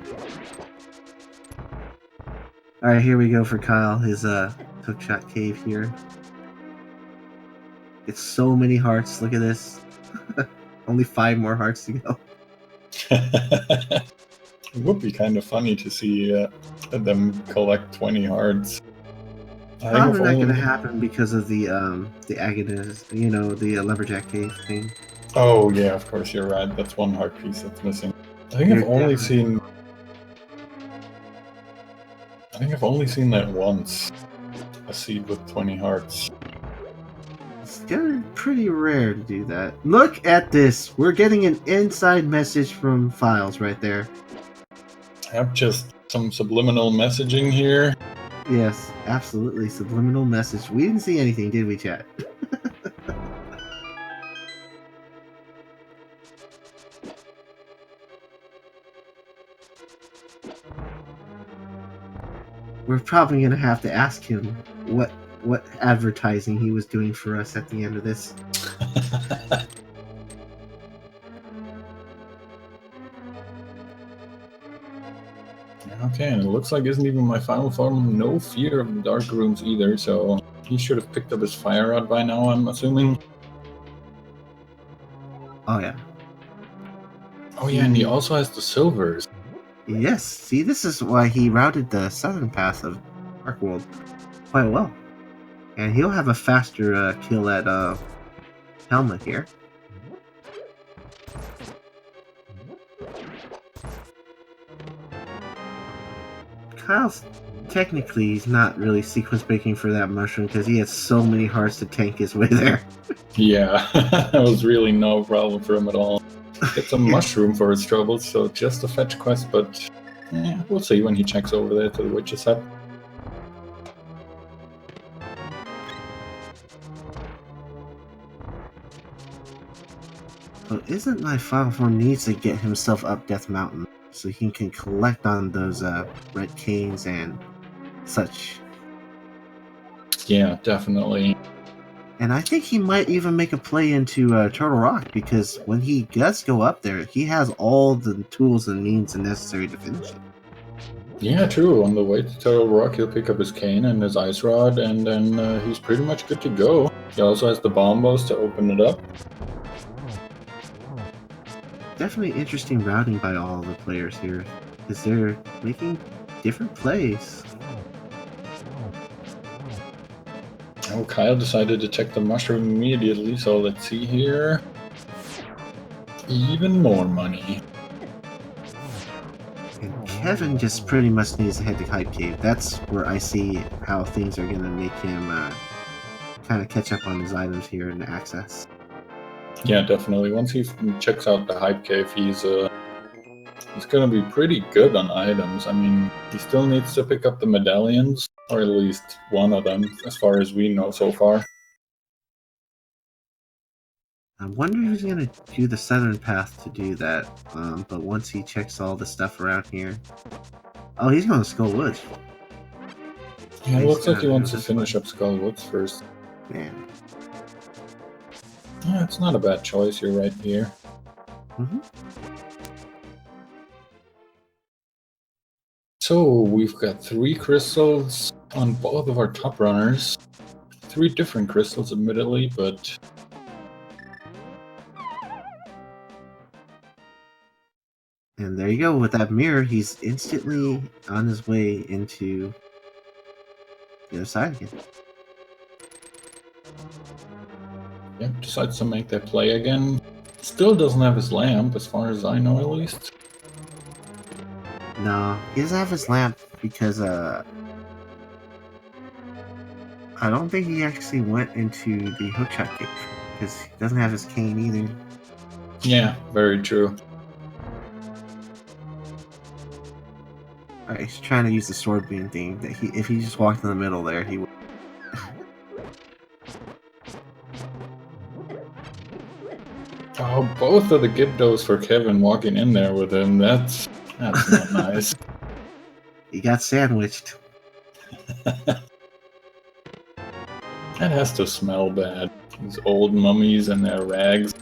Alright, here we go for Kyle, his hookshot cave here. It's so many hearts, look at this. Only 5 more hearts to go. It would be kind of funny to see them collect 20 hearts. Probably not gonna happen because of the agonist, you know, the lumberjack cave thing. Oh yeah, of course you're right. That's one heart piece that's missing. I think I've only seen that once. A seed with 20 hearts. It's getting pretty rare to do that. Look at this! We're getting an inside message from Philes right there. I have just some subliminal messaging here. Yes, absolutely. Subliminal message. We didn't see anything, did we, chat? We're probably going to have to ask him what advertising he was doing for us at the end of this. Okay, and it looks like isn't even my final form no fear of the dark rooms either, so he should have picked up his fire rod by now, I'm assuming. Oh yeah. Oh yeah, and he also has the silvers. Yes, see, this is why he routed the southern path of Dark World quite well. And he'll have a faster kill at Helmet here. Kyle's technically he's not really sequence breaking for that mushroom because he has so many hearts to tank his way there. Yeah, that was really no problem for him at all. Gets a mushroom for his troubles, so just a fetch quest, but yeah, we'll see when he checks over there to the witch's hut. But IsntMyFinalForm needs to get himself up Death Mountain so he can collect on those red canes and such. Yeah, definitely. And I think he might even make a play into Turtle Rock because when he does go up there, he has all the tools and means necessary to finish it. Yeah, true. On the way to Turtle Rock, he'll pick up his cane and his ice rod, and then he's pretty much good to go. He also has the bombos to open it up. Definitely interesting routing by all the players here because they're making different plays. Oh, Kyle decided to check the mushroom immediately, so let's see here. Even more money. And Kevin just pretty much needs to head to Hype Cave. That's where I see how things are going to make him kind of catch up on his items here and access. Yeah, definitely. Once he checks out the Hype Cave, he's gonna be pretty good on items. I mean, he still needs to pick up the medallions, or at least one of them, as far as we know so far. I wonder if he's going to do the southern path to do that, but once he checks all the stuff around here... Oh, he's going to Skull Woods. Yeah, it looks like he wants to finish up Skull Woods first. Man. Yeah, it's not a bad choice, you're right here. So, we've got 3 crystals on both of our top runners. 3 different crystals, admittedly, but... And there you go, with that mirror, he's instantly on his way into the other side again. Yep, decides to make that play again. Still doesn't have his lamp, as far as I know, at least. No, he doesn't have his lamp because I don't think he actually went into the hookshot cave because he doesn't have his cane either. Yeah, very true. Alright, he's trying to use the sword beam thing. That if he just walked in the middle there, he would. Oh, both of the Gibdos for Kevin walking in there with him. That's not nice. He got sandwiched. That has to smell bad. These old mummies and their rags.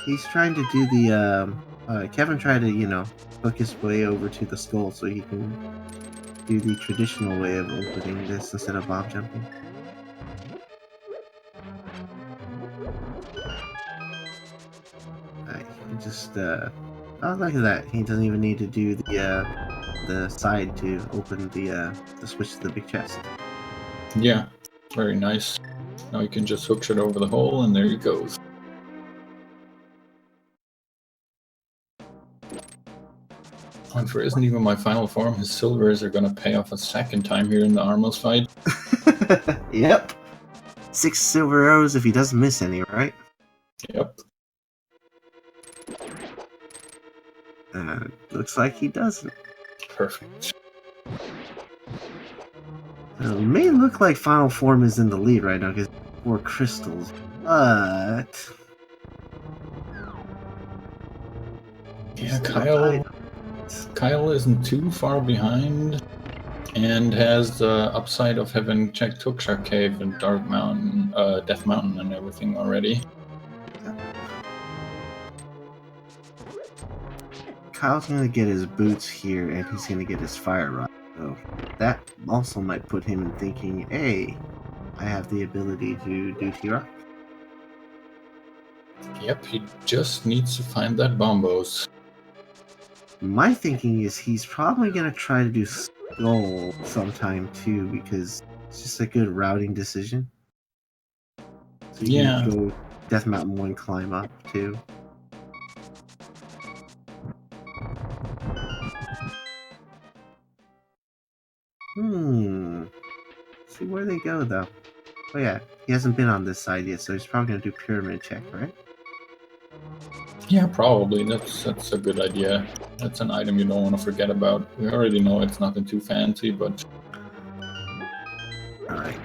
He's trying to do the. Kevin tried to, hook his way over to the skull so he can do the traditional way of opening this instead of bomb jumping. He just. Oh, look at that. He doesn't even need to do the side to open the switch to the big chest. Yeah, very nice. Now you can just hook it over the hole, and there he goes. And for Isn't Even My Final Form, his silvers are gonna pay off a second time here in the Armos fight. Yep. 6 silver arrows if he doesn't miss any, right? Yep. Looks like he doesn't. Perfect. It may look like Final Form is in the lead right now because 4 crystals, but yeah, Kyle isn't too far behind, and has the upside of having checked Hookshot Cave and Dark Mountain, Death Mountain, and everything already. Kyle's gonna get his boots here, and he's gonna get his fire rod. So that also might put him in thinking, hey, I have the ability to do T-Rock. Yep, he just needs to find that bombos. My thinking is he's probably gonna try to do Skull sometime too, because it's just a good routing decision. So you can go Death Mountain 1 climb up too. See where they go though. Oh yeah, he hasn't been on this side yet, so he's probably gonna do pyramid check, right? Yeah, probably. That's a good idea. That's an item you don't want to forget about. We already know it's nothing too fancy, but... Alright.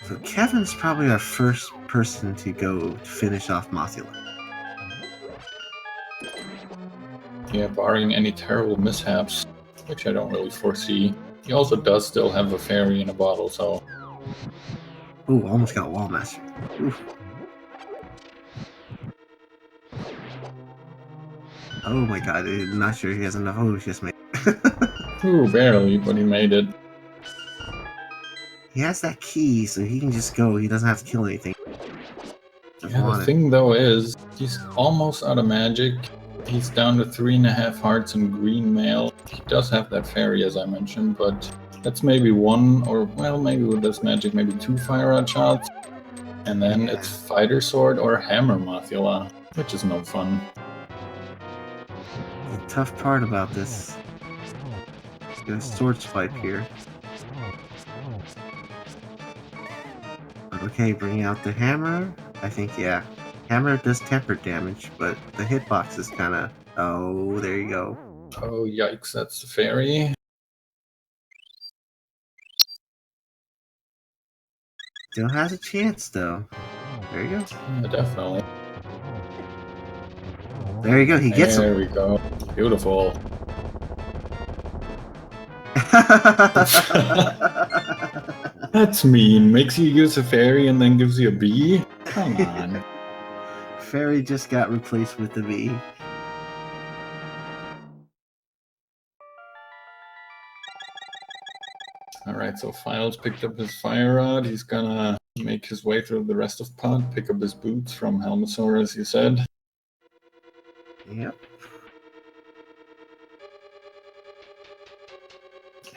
So Kevin's probably our first person to go to finish off Mothula. Yeah, barring any terrible mishaps, which I don't really foresee. He also does still have a fairy in a bottle, so... Ooh, almost got Wall Master. Oof. Oh my god, I'm not sure he has enough. Oh, he just made it. Ooh, barely, but he made it. He has that key, so he can just go. He doesn't have to kill anything. Yeah, the thing though is, he's almost out of magic. He's down to 3.5 hearts and green mail. He does have that fairy, as I mentioned, but that's maybe one, or, well, maybe with this magic, maybe 2 fire rod shots. And then it's Fighter Sword or Hammer Mothula, which is no fun. The tough part about this, get a sword swipe here. Okay, bring out the hammer. I think, yeah. Hammer does tempered damage, but the hitbox is kind of... Oh, there you go. Oh, yikes, that's the fairy. Still has a chance, though. There you go. Yeah, definitely. There you go, he gets him. There we go. Beautiful. That's mean. Makes you use a fairy and then gives you a bee? Come on. Fairy just got replaced with the bee. Alright, so Philes picked up his fire rod. He's gonna make his way through the rest of Pod, pick up his boots from Helmasaur, as you said. Yep.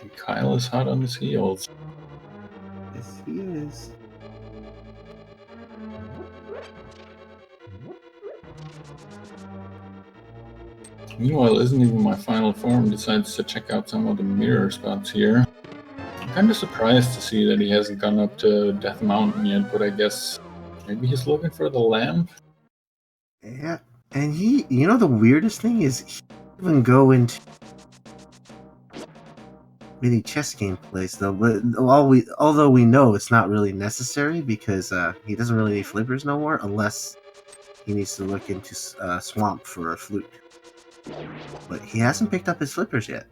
And Kyle is hot on his heels. Yes, he is. Meanwhile, Isn't Even My Final Form decides to check out some of the mirror spots here. I'm kind of surprised to see that he hasn't gone up to Death Mountain yet, but I guess maybe he's looking for the lamp? Yeah, and the weirdest thing is he didn't even go into mini chess gameplays though. But although we know it's not really necessary because he doesn't really need flippers no more unless he needs to look into Swamp for a flute. But he hasn't picked up his flippers yet.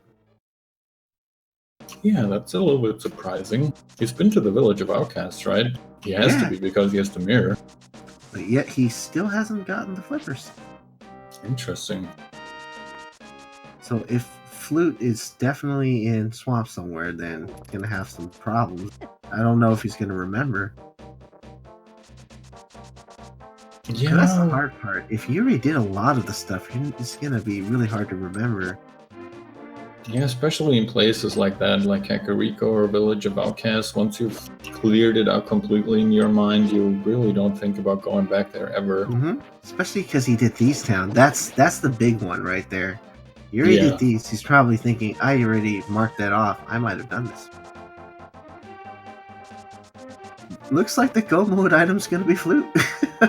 Yeah, that's a little bit surprising. He's been to the Village of Outcasts, right? He has to be because he has the mirror. But yet he still hasn't gotten the flippers. Interesting. So if flute is definitely in Swamp somewhere, then he's gonna have some problems. I don't know if he's gonna remember. Yeah, that's the hard part. If you already did a lot of the stuff, it's gonna be really hard to remember. Yeah, especially in places like that, like Kakariko or Village of Outcasts. Once you've cleared it out completely in your mind, you really don't think about going back there ever. Mm-hmm. Especially because he did Thieves Town. That's the big one right there. You already did these. He's probably thinking, I already marked that off. I might have done this. Looks like the go mode item's gonna be flute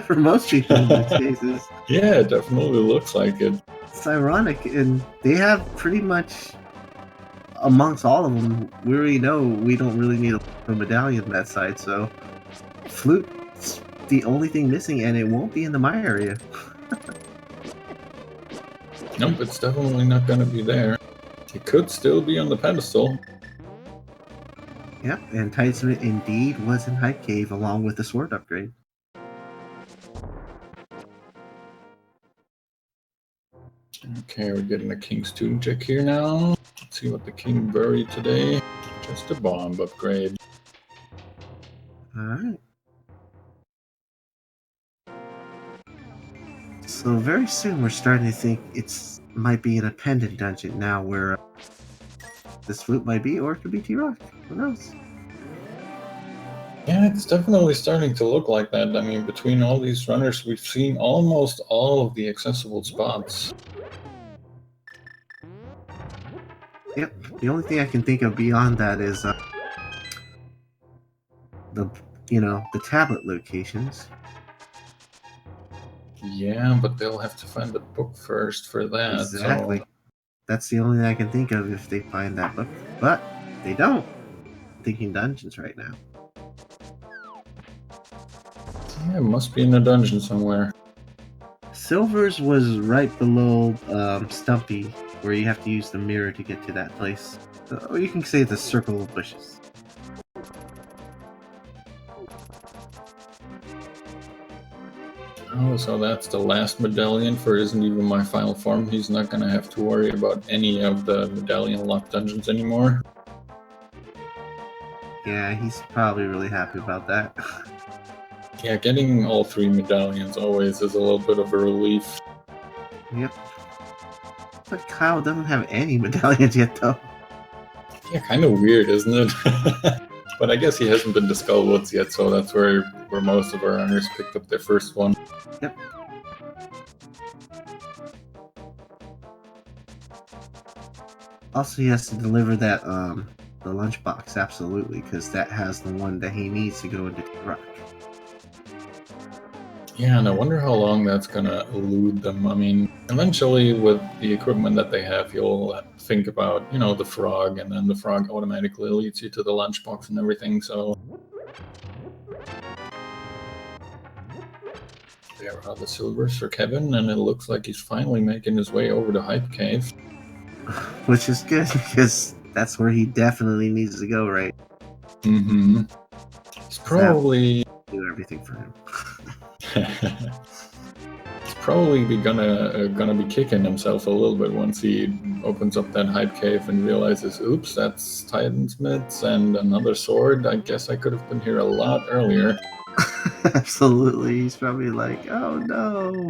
for most people in these cases. Yeah, it definitely looks like it. It's ironic, and they have pretty much amongst all of them. We already know we don't really need a medallion that side, so flute's the only thing missing, and it won't be in the my area. Nope, it's definitely not gonna be there. It could still be on the pedestal. Yep, and Titesman indeed was in Hype Cave along with the sword upgrade. Okay, we're getting a King Student check here now. Let's see what the King buried today. Just a bomb upgrade. Alright. So very soon we're starting to think it's might be an appendant dungeon now where this flute might be, or it could be T-Rock. Who knows? Yeah, it's definitely starting to look like that. I mean, between all these runners, we've seen almost all of the accessible spots. Yep, the only thing I can think of beyond that is the tablet locations. Yeah, but they'll have to find the book first for that. Exactly. So... That's the only thing I can think of if they find that book. But they don't. I'm thinking dungeons right now. Yeah, it must be in a dungeon somewhere. Silver's was right below Stumpy, where you have to use the mirror to get to that place. Or you can say the circle of bushes. Oh, so that's the last medallion for Isn't Even My Final Form. He's not gonna have to worry about any of the medallion locked dungeons anymore. Yeah, he's probably really happy about that. Yeah, getting all 3 medallions always is a little bit of a relief. Yep. But Kyle doesn't have any medallions yet, though. Yeah, kind of weird, isn't it? But I guess he hasn't been to Skullwoods yet, so that's where most of our runners picked up their first one. Yep. Also, he has to deliver that the lunchbox, absolutely, because that has the one that he needs to go into T-Rock. Yeah, and I wonder how long that's gonna elude them. I mean, eventually with the equipment that they have, you'll think about, the frog, and then the frog automatically leads you to the lunchbox and everything, so... There are the silvers for Kevin, and it looks like he's finally making his way over to Hype Cave. Which is good, because that's where he definitely needs to go, right? Mm-hmm. He's probably... do everything for him. He's probably gonna be kicking himself a little bit once he opens up that Hype Cave and realizes, oops, that's Titan's mitts and another sword. I guess I could have been here a lot earlier. Absolutely. He's probably like, oh no.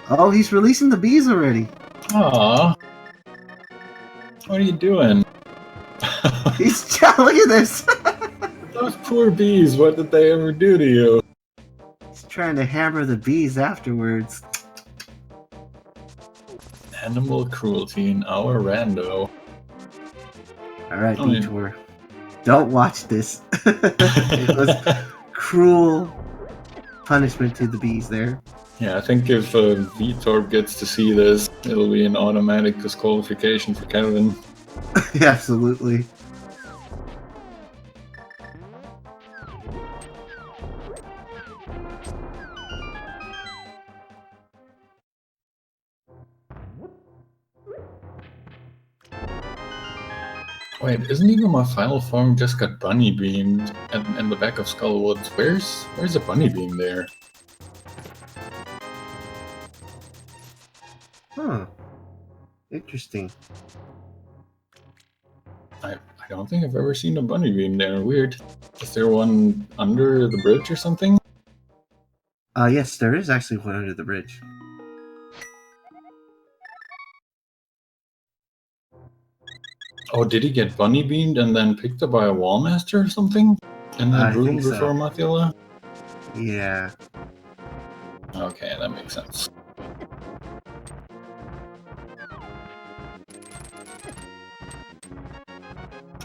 Oh, he's releasing the bees already. Aww. What are you doing? Look at this. Those poor bees, what did they ever do to you? He's trying to hammer the bees afterwards. Animal cruelty in our rando. Alright, Detour. Don't watch this. It was cruel punishment to the bees there. Yeah, I think if Vitor gets to see this, it'll be an automatic disqualification for Kevin. Absolutely. Wait, isn't even my final form just got bunny beamed in the back of Skullwoods? Where's the bunny beam there? Huh. Interesting. I don't think I've ever seen a bunny beam there. Weird. Is there one under the bridge or something? Yes, there is actually one under the bridge. Oh, did he get bunny beamed and then picked up by a wall master or something? In that room before Mathila? Yeah. Okay, that makes sense.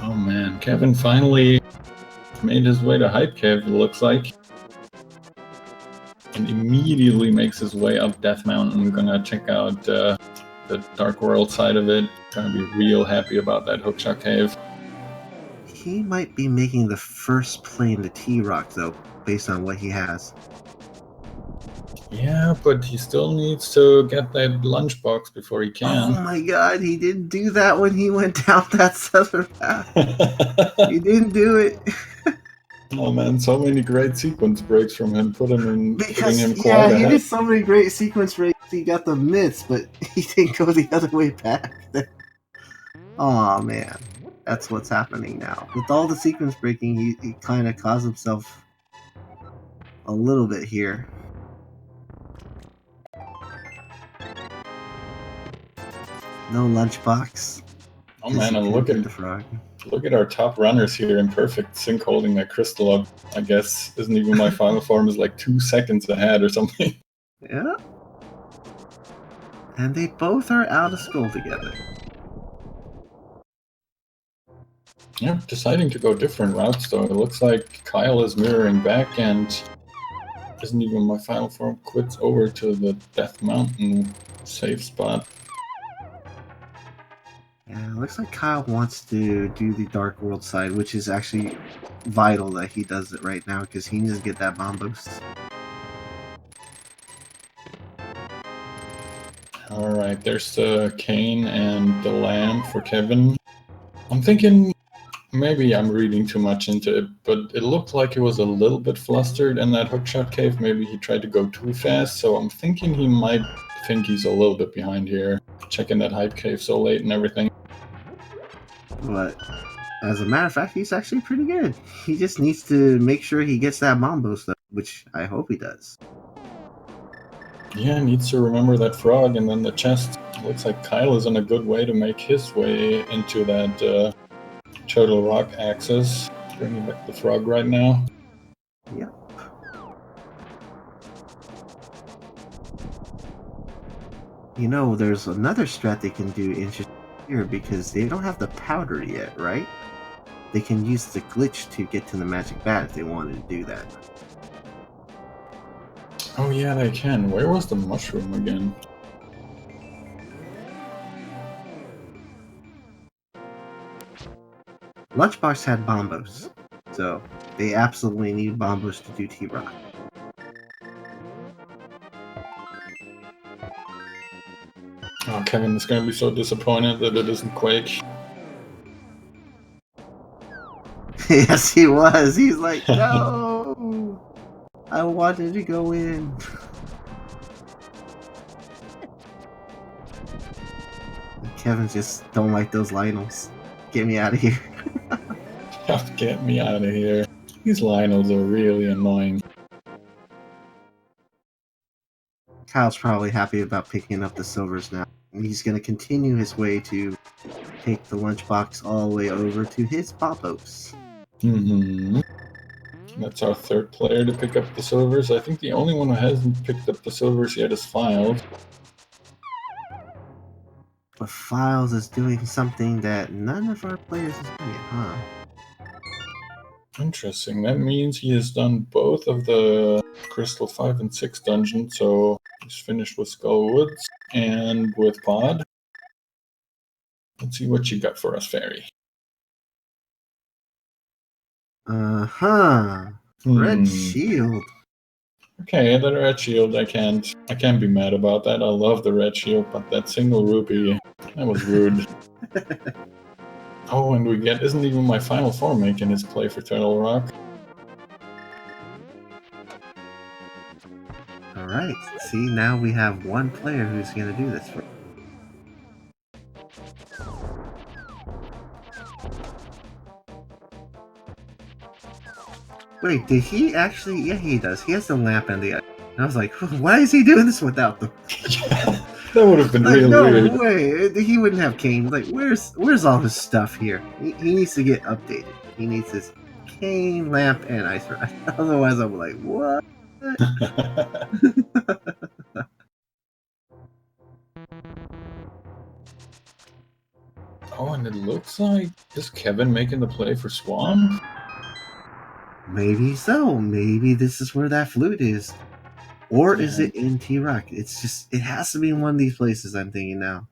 Oh man, Kevin finally made his way to Hype Cave, it looks like. And immediately makes his way up Death Mountain. I'm gonna check out the Dark World side of it. Gonna be real happy about that Hookshot Cave. He might be making the first play into T-Rock, though, based on what he has. Yeah, but he still needs to get that lunchbox before he can. Oh my god, he didn't do that when he went down that southern path. He didn't do it. Oh man, so many great sequence breaks from him, putting him quite he ahead. did so many great sequence breaks. He got the myths, but he didn't go the other way back. Oh man, that's what's happening now. With all the sequence breaking, he kind of caused himself a little bit here. No lunchbox. Oh man, and look at our top runners here in perfect sync holding that crystal up. I guess isn't even my final form is like 2 seconds ahead or something. Yeah. And they both are out of skull together. Yeah, deciding to go different routes though. It looks like Kyle is mirroring back and isn't even my final form quits over to the Death Mountain safe spot. Yeah, it looks like Kyle wants to do the Dark World side, which is actually vital that he does it right now because he needs to get that bomb boost. Alright, there's the cane and the lamp for Kevin. I'm thinking maybe I'm reading too much into it, but it looked like he was a little bit flustered in that hookshot cave. Maybe he tried to go too fast, so I'm thinking he might think he's a little bit behind here, checking that hype cave so late and everything. But as a matter of fact, he's actually pretty good. He just needs to make sure he gets that bomb boost, which I hope he does. Yeah, needs to remember that frog and then the chest. Looks like Kyle is on a good way to make his way into that Turtle Rock axis. Bringing back the frog right now. Yep. You know, there's another strat they can do interesting here because they don't have the powder yet, right? They can use the glitch to get to the magic bat if they wanted to do that. Oh yeah, they can. Where was the mushroom again? Lunchbox had bombos, so they absolutely need bombos to do T-Rock. Oh, Kevin is going to be so disappointed that it isn't Quake. Yes, he was. He's like, no! I wanted to go in. Kevin just don't like those Lionels. Get me out of here. Get me out of here. These Lionels are really annoying. Kyle's probably happy about picking up the silvers now. And he's going to continue his way to take the lunchbox all the way over to his Bombos. That's our third player to pick up the silvers. I think the only one who hasn't picked up the silvers yet is Philes. Philes is doing something that none of our players is doing, huh? Interesting. That means he has done both of the Crystal 5 and 6 dungeons, so he's finished with Skull Woods and with Pod. Let's see what you got for us, Fairy. Red shield. Okay, the red shield, I can't be mad about that. I love the red shield, but that single rupee, that was rude. Oh, and we get IsntEvenMyFinalForm making his play for Turtle Rock. Alright, see, now we have one player who's gonna do this for. Wait, did he actually? Yeah, he does. He has the lamp and the. And I was like, why is he doing this without them? Yeah, that would have been like, real no weird. way. He wouldn't have cane. Like, where's all his stuff here? He needs to get updated. He needs his cane, lamp, and ice rod. Otherwise, I'm like, what? Oh, and it looks like is Kevin making the play for Swamp? Maybe so. Maybe this is where that flute is. Or is it in T-Rock? It's just, it has to be in one of these places, I'm thinking now.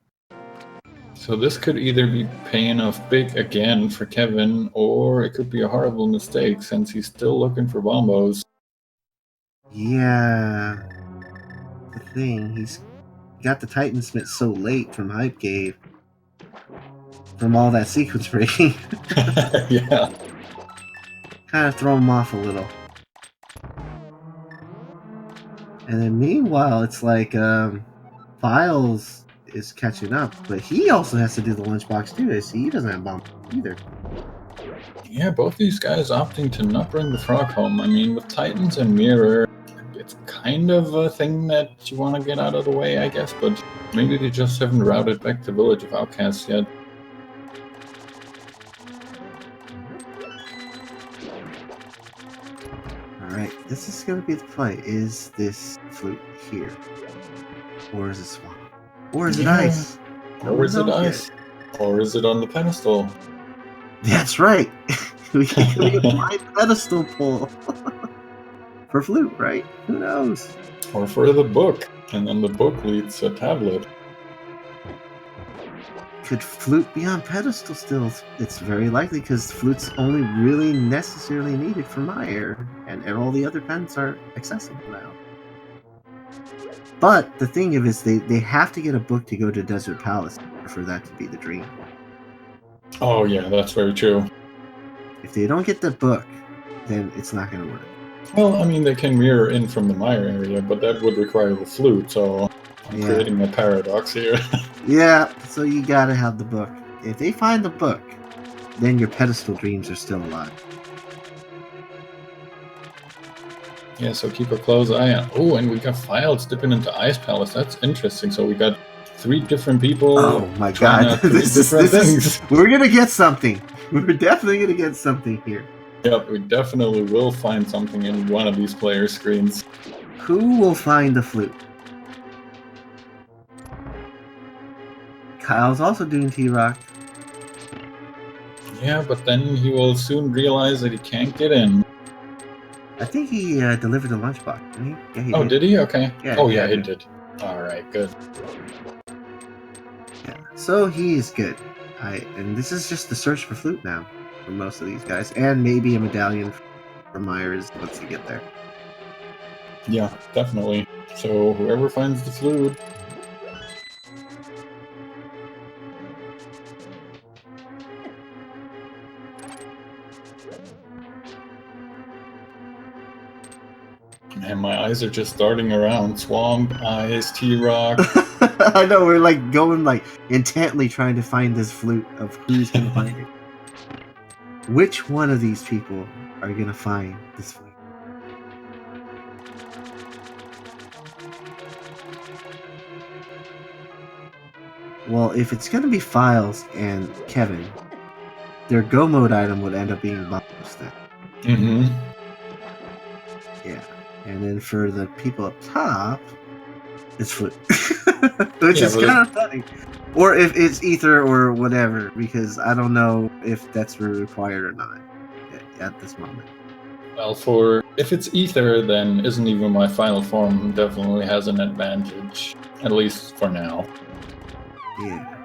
So this could either be paying off big again for Kevin, or it could be a horrible mistake since he's still looking for bombos. Yeah. The thing, he's got the Titan Smith so late from Hype Cave. From all that sequence breaking. Yeah. Kind of throw him off a little. And then meanwhile, it's like Philes is catching up, but he also has to do the lunchbox too. See, he doesn't have bomb either. Yeah, both these guys opting to not bring the frog home. I mean, with Titans and Mirror, it's kind of a thing that you want to get out of the way, I guess, but maybe they just haven't routed back to Village of Outcasts yet. Alright, this is going to be the play. Is this flute here? Or is it swamp? Or is it ice? Or is it ice? Or is it on the pedestal? That's right. We can apply pedestal pull for flute, right? Who knows? Or for the book, and then the book leads a tablet. Could flute be on pedestal still? It's very likely because flute's only really necessarily needed for Meyer, and all the other pens are accessible now. But the thing is, they have to get a book to go to Desert Palace for that to be the dream. Oh yeah, that's very true. If they don't get the book, then it's not going to work. Well, I mean, they can mirror in from the Meyer area, but that would require the flute, so I'm creating a paradox here. Yeah, so you gotta have the book. If they find the book, then your pedestal dreams are still alive. Yeah, so keep a close eye on. Oh, and we got Philes dipping into Ice Palace. That's interesting. So we got 3 different people. Oh my god, we're gonna get something. We're definitely gonna get something here. Yep, we definitely will find something in one of these player screens. Who will find the flute? Kyle's also doing T-Rock. Yeah, but then he will soon realize that he can't get in. I think he delivered the lunchbox, didn't he? Yeah, he did he? Okay. Yeah, oh, yeah, he did. Alright, good. Yeah, so he's good. And this is just the search for flute now for most of these guys. And maybe a medallion for Myers once they get there. Yeah, definitely. So whoever finds the flute. Man, my eyes are just darting around. Swamp, Ice, T-Rock. I know, we're like going like intently trying to find this flute of who's gonna find it. Which one of these people are gonna find this flute? Well, if it's gonna be Philes and Kevin, their go mode item would end up being bombs then. Mm-hmm. Yeah. And then for the people up top, it's flute. Which is kind of funny. Or if it's ether or whatever, because I don't know if that's required or not at this moment. Well, if it's ether, then Isn't Even My Final Form definitely has an advantage, at least for now. Yeah.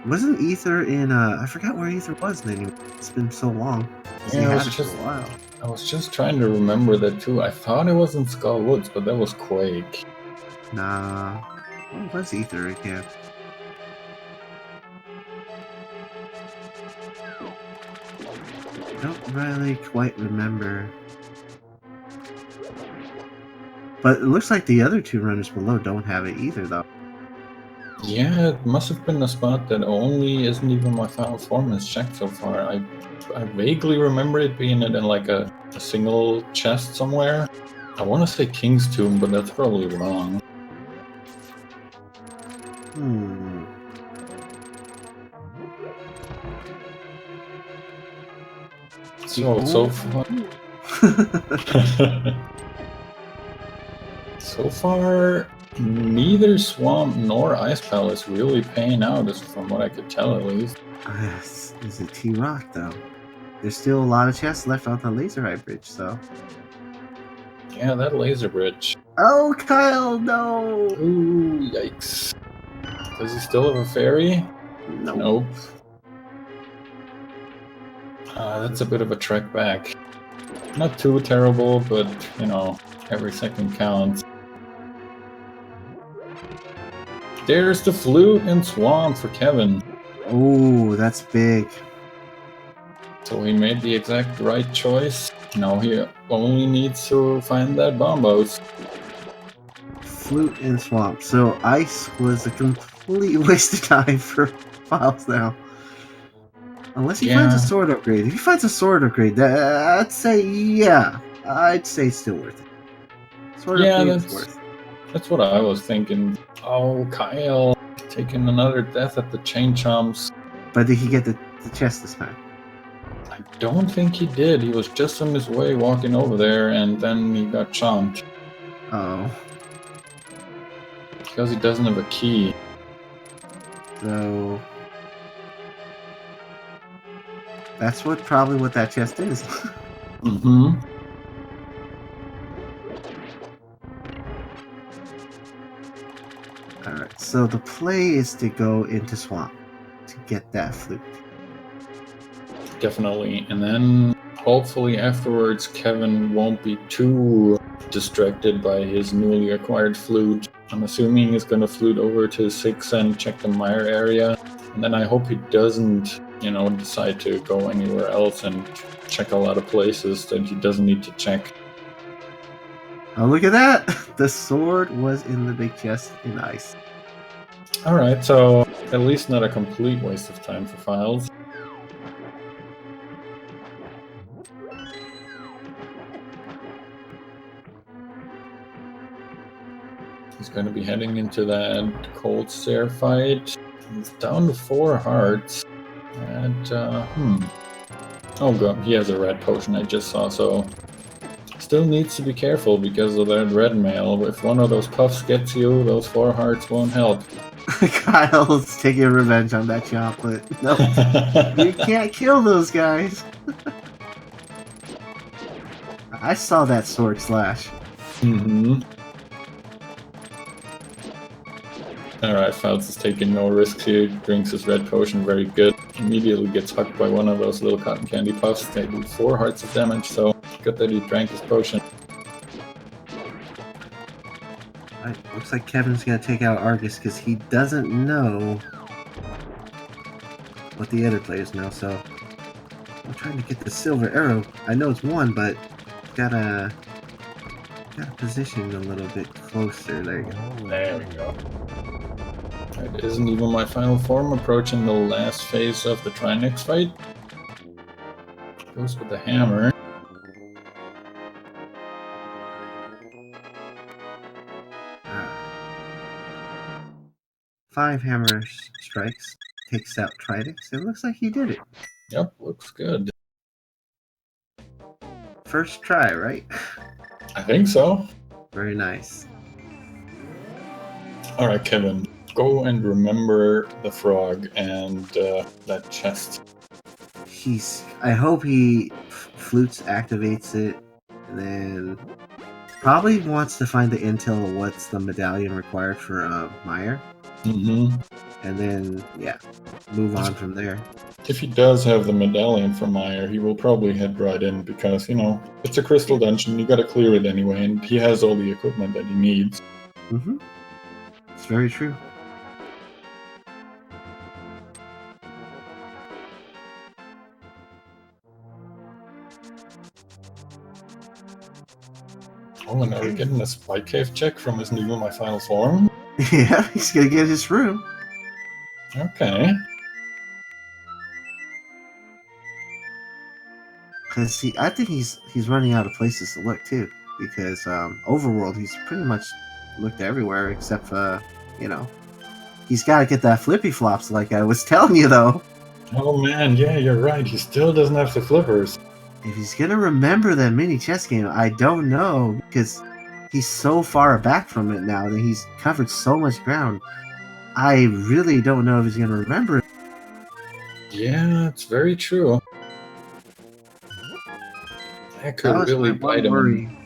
Wasn't ether in I forgot where ether was anyway. It's been so long. Yeah, He had it for a while. I was just trying to remember that too. I thought it was in Skull Woods, but that was Quake. Nah. What was ether again? I don't really quite remember. But it looks like the other two runners below don't have it either, though. Yeah, it must have been a spot that only Isn't Even My Final Form has checked so far. I vaguely remember it being in like a single chest somewhere. I want to say King's Tomb, but that's probably wrong. So far... So far, neither Swamp nor Ice Palace really paying out, as from what I could tell at least. Is it T-Rock, though? There's still a lot of chests left on the Laser Eye Bridge, so... Yeah, that laser bridge. Oh, Kyle, no! Ooh, yikes. Does he still have a fairy? Nope. That's a bit of a trek back. Not too terrible, but, you know, every second counts. There's the flute and swamp for Kevin. Oh, that's big. So he made the exact right choice. Now he only needs to find that bombos. Flute and swamp. So ice was a complete waste of time for Philes now. Unless he finds a sword upgrade. If he finds a sword upgrade, I'd say yeah. I'd say it's still worth it. Sword upgrade is worth it. That's what I was thinking. Oh, Kyle taking another death at the Chain Chomps. But did he get the chest this time? I don't think he did. He was just on his way walking over there, and then he got chomped. Oh. Because he doesn't have a key. So... that's probably what that chest is. Mm-hmm. Alright, so the play is to go into Swamp to get that flute. Definitely. And then hopefully afterwards Kevin won't be too distracted by his newly acquired flute. I'm assuming he's going to flute over to 6 and check the mire area. And then I hope he doesn't, you know, decide to go anywhere else and check a lot of places that he doesn't need to check. Oh, look at that! The sword was in the big chest in ice. Alright, so at least not a complete waste of time for Philes. He's going to be heading into that cold stare fight. He's down to 4 hearts. And, oh god, he has a red potion I just saw, so... still needs to be careful because of that red mail. If one of those puffs gets you, those 4 hearts won't help. Kyle's taking revenge on that chocolate. No, you can't kill those guys. I saw that sword slash. Mm-hmm. Alright, Philes is taking no risks here, drinks his red potion, very good. Immediately gets hucked by one of those little cotton candy puffs. They do 4 hearts of damage, so good that he drank his potion. Alright, looks like Kevin's gonna take out Argus because he doesn't know what the other players know, so I'm trying to get the silver arrow. I know it's 1, but gotta position a little bit closer. There you go. There we go. It isn't even my final form, approaching the last phase of the Trinex fight. Goes with the hammer. Five hammer strikes, takes out Trinex. It looks like he did it. Yep, looks good. First try, right? I think so. Very nice. Alright, Kevin. go and remember the frog and that chest. I hope he Flutes activates it, and then probably wants to find the intel of what's the medallion required for Meyer, Mm-hmm. and then move on from there. If he does have the medallion for Meyer, he will probably head right in because, it's a crystal dungeon, you gotta clear it anyway, and he has all the equipment that he needs. Mm-hmm. It's very true. Oh, and are we getting a spy cave check from IsntEvenMyFinalForm? Yeah, he's gonna get his room. Okay. Because I think he's running out of places to look too. Because Overworld, he's pretty much looked everywhere except for he's got to get that flippy flops like I was telling you though. Oh man, yeah, you're right. He still doesn't have the flippers. If he's gonna remember that mini chess game, I don't know because he's so far back from it now that he's covered so much ground. I really don't know if he's gonna remember it. Yeah, it's very true. That could was really my one bite him. worry.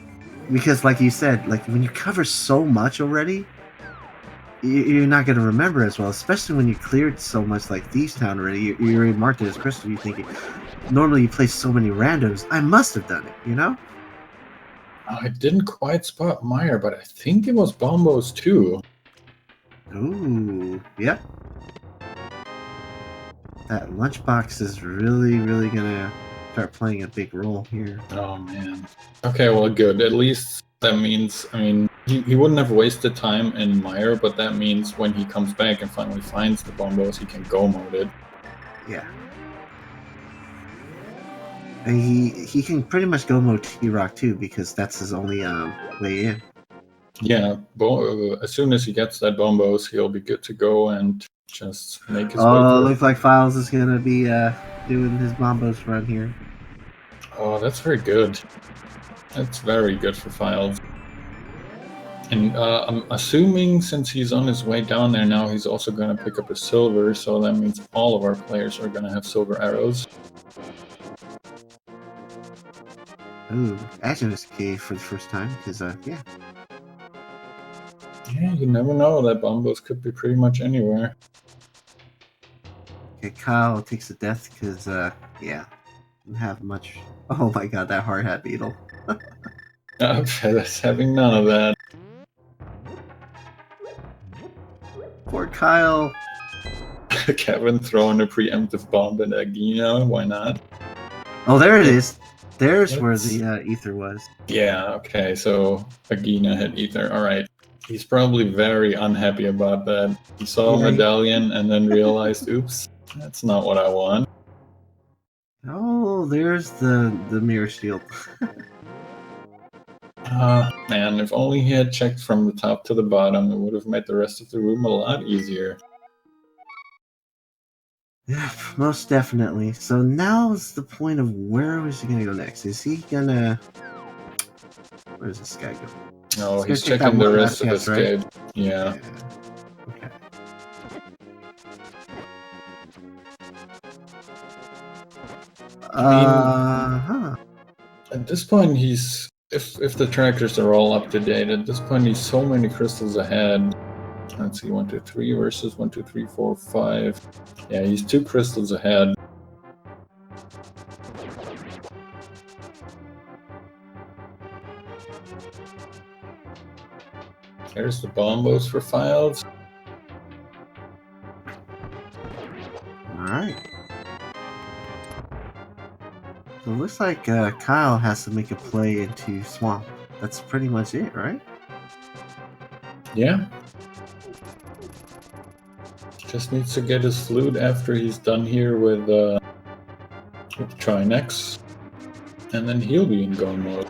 Because, like you said, like when you cover so much already, you're not going to remember as well. Especially when you cleared so much, like Thieves Town already. You're already marked it as crystal. You're thinking, normally you play so many randos. I must have done it. You know? I didn't quite spot Meyer, but I think it was Bombos too. Ooh, yep. That lunchbox is really, really gonna start playing a big role here. Oh man. Okay, well, good. At least that means, he wouldn't have wasted time in Meyer, but that means when he comes back and finally finds the Bombos, he can go mode it. Yeah. And he can pretty much go mode T-Rock too, because that's his only way in. Yeah, as soon as he gets that Bombos, he'll be good to go and just make his way Oh, through. looks like Philes is gonna be doing his Bombos run here. Oh, that's very good. That's very good for Philes. And I'm assuming since he's on his way down there now, he's also going to pick up a silver, so that means all of our players are going to have silver arrows. Ooh, Aginus Cave for the first time, because yeah. Yeah, you never know. That Bombos could be pretty much anywhere. Okay, Kyle takes a death because yeah, didn't have much. Oh my god, that hard hat beetle. That's having none of that. Poor Kyle. Kevin throwing a preemptive bomb at Agina, why not? Oh, there it is. There's where the ether was. Yeah, okay, so Agina had ether. Alright. He's probably very unhappy about that. He saw a medallion and then realized, oops, that's not what I want. Oh, there's the mirror shield. Man, if only he had checked from the top to the bottom, it would have made the rest of the room a lot easier. Yeah, most definitely. So now's the point of where is he gonna go next? Is he gonna... Where does this guy go? No, he's checking the rest of his cave. Right? Yeah. Okay. At this point, he's... If the trackers are all up to date, at this point he's so many crystals ahead. Let's see, 1, 2, 3 versus 1, 2, 3, 4, 5. Yeah, he's 2 crystals ahead. There's the Bombos for Philes. Alright. So it looks like Kyle has to make a play into Swamp. That's pretty much it, right? Yeah. Just needs to get his flute after he's done here with Trinex. And then he'll be in go mode.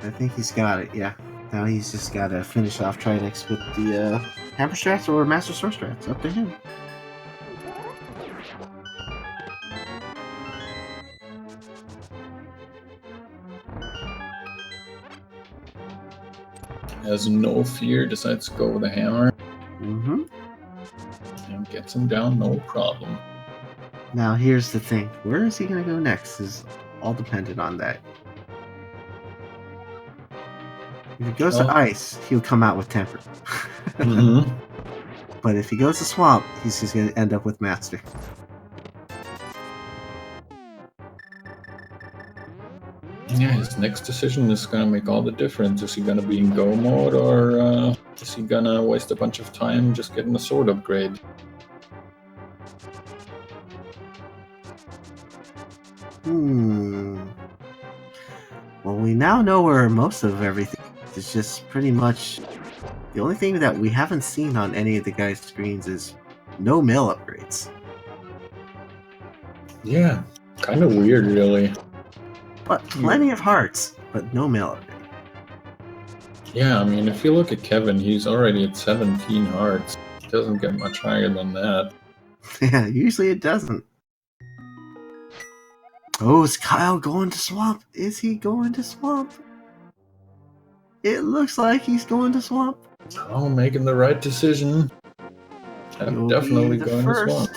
I think he's got it, yeah. Now he's just got to finish off Trinex with the Hammer Strats or Master Sword Strats. Up to him. has no fear, decides to go with a hammer. Mm-hmm. And gets him down, no problem. Now here's the thing. Where is he going to go next is all dependent on that. If he goes to ice, he'll come out with temper. Mm-hmm. But if he goes to swamp, he's just going to end up with master. Yeah, his next decision is going to make all the difference. Is he going to be in go mode, or is he going to waste a bunch of time just getting a sword upgrade? Well, we now know where most of everything is. It's just pretty much... The only thing that we haven't seen on any of the guys' screens is no mill upgrades. Yeah, kind of weird, really. But plenty of hearts, but no mill upgrade. Yeah, I mean, if you look at Kevin, he's already at 17 hearts. It doesn't get much higher than that. Yeah, usually it doesn't. Oh, is Kyle going to swamp? Is he going to swamp? It looks like he's going to swamp. Oh, making the right decision. I'm definitely going to swamp.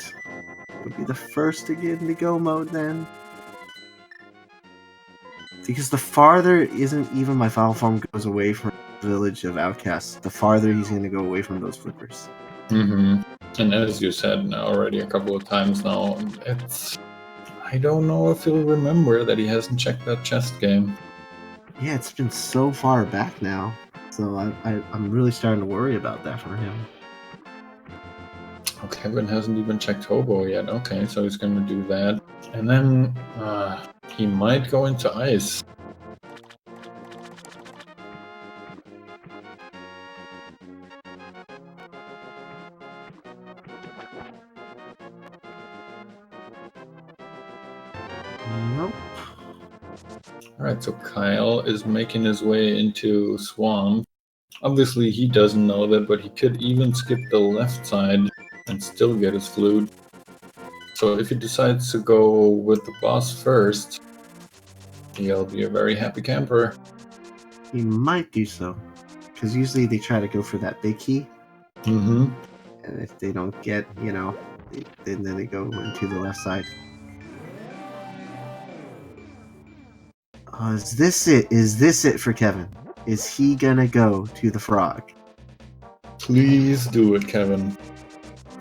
He'll be the first to get into go mode then. Because the farther Isn't Even My Final Form goes away from the village of outcasts, the farther he's going to go away from those flippers. Mm-hmm. And as you said already a couple of times now, I don't know if he'll remember that he hasn't checked that chest game. Yeah, it's been so far back now. So I'm really starting to worry about that for him. Oh, Kevin hasn't even checked Hobo yet. Okay, so he's going to do that. And then he might go into ice. Nope. Alright, so Kyle is making his way into swamp. Obviously, he doesn't know that, but he could even skip the left side and still get his flute. So if he decides to go with the boss first, he'll be a very happy camper. He might do so. Because usually they try to go for that big key. Mm-hmm. And if they don't get, then they go into the left side. Is this it? Is this it for Kevin? Is he gonna go to the frog? Please do it, Kevin.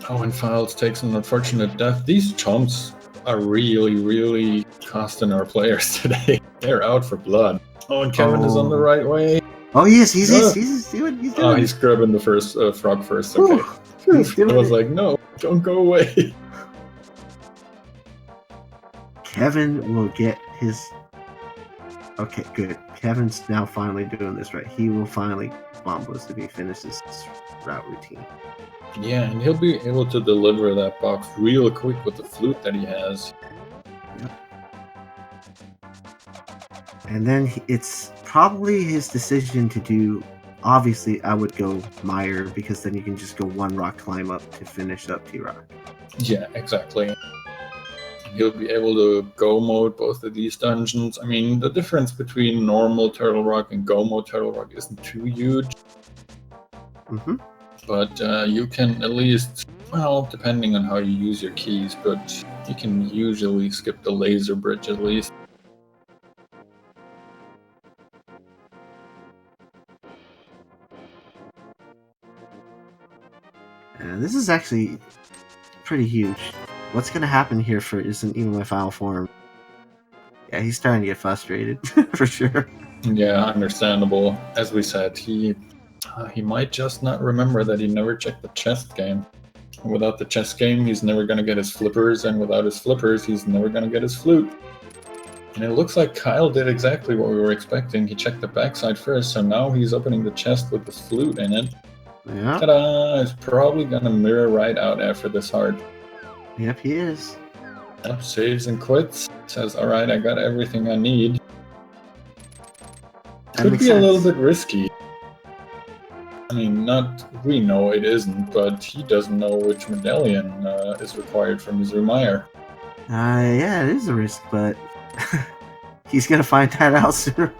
Oh, and Philes takes an unfortunate death. These chumps are really, really costing our players today. They're out for blood. Oh, and Kevin is on the right way. Oh, yes, he's doing it. Oh, he's grabbing the first frog first. Okay. I was like, no, don't go away. Kevin will get his... Okay, good. Kevin's now finally doing this right. He will finally Bombos if he finishes this route routine. Yeah, and he'll be able to deliver that box real quick with the flute that he has. Yep. And then it's probably his decision to do... Obviously, I would go Meyer, because then you can just go one rock climb up to finish up T-Rock. Yeah, exactly. He'll be able to go mode both of these dungeons. I mean, the difference between normal Turtle Rock and go mode Turtle Rock isn't too huge. Mm-hmm. But you can at least, well, depending on how you use your keys, but you can usually skip the laser bridge at least. This is actually pretty huge. What's going to happen here for Isn't Even My Final Form? Yeah, he's starting to get frustrated, for sure. Yeah, understandable. As we said, he might just not remember that he never checked the chest game. And without the chest game, he's never going to get his flippers, and without his flippers, he's never going to get his flute. And it looks like Kyle did exactly what we were expecting. He checked the backside first, so now he's opening the chest with his flute in it. Yeah. Ta-da! It's probably going to mirror right out after this heart. Yep, he is. Yep, saves and quits. Says, alright, I got everything I need. Could be a little bit risky. I mean, we know it isn't, but he doesn't know which medallion is required from his Meyer. Yeah, it is a risk, but he's gonna find that out sooner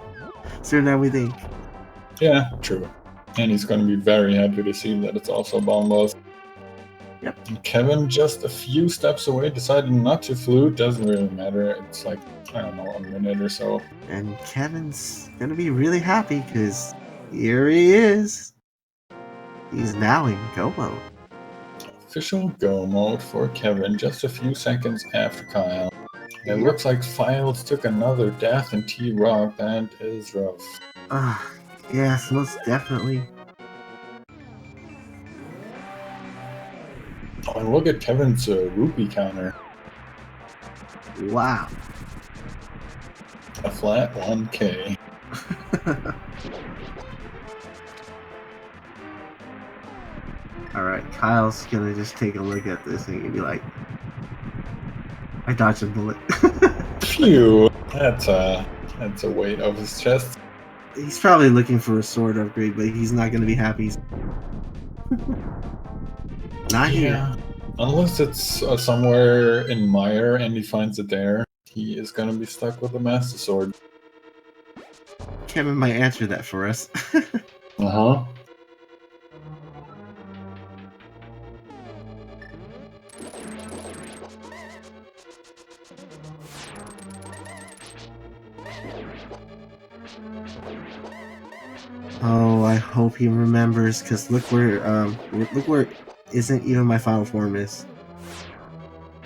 than we think. Yeah, true. And he's going to be very happy to see that it's also bombos. Yep. And Kevin, just a few steps away, decided not to flute. Doesn't really matter. It's like, I don't know, a minute or so. And Kevin's gonna be really happy because here he is. He's now in go mode. Official go mode for Kevin, just a few seconds after Kyle. It looks like Philes took another death in T-Rock. That is rough. Yes, most definitely. Oh, and look at Kevin's rupee counter. Wow. A flat 1K. Alright, Kyle's gonna just take a look at this and be like, I dodged a bullet. Phew. That's a weight off his chest. He's probably looking for a sword upgrade, but he's not gonna be happy. Not here. Unless it's somewhere in Mire and he finds it there, he is gonna be stuck with the Master Sword. Kevin might answer that for us. Uh-huh. Oh, I hope he remembers, because look where Isn't Even My Final Form is.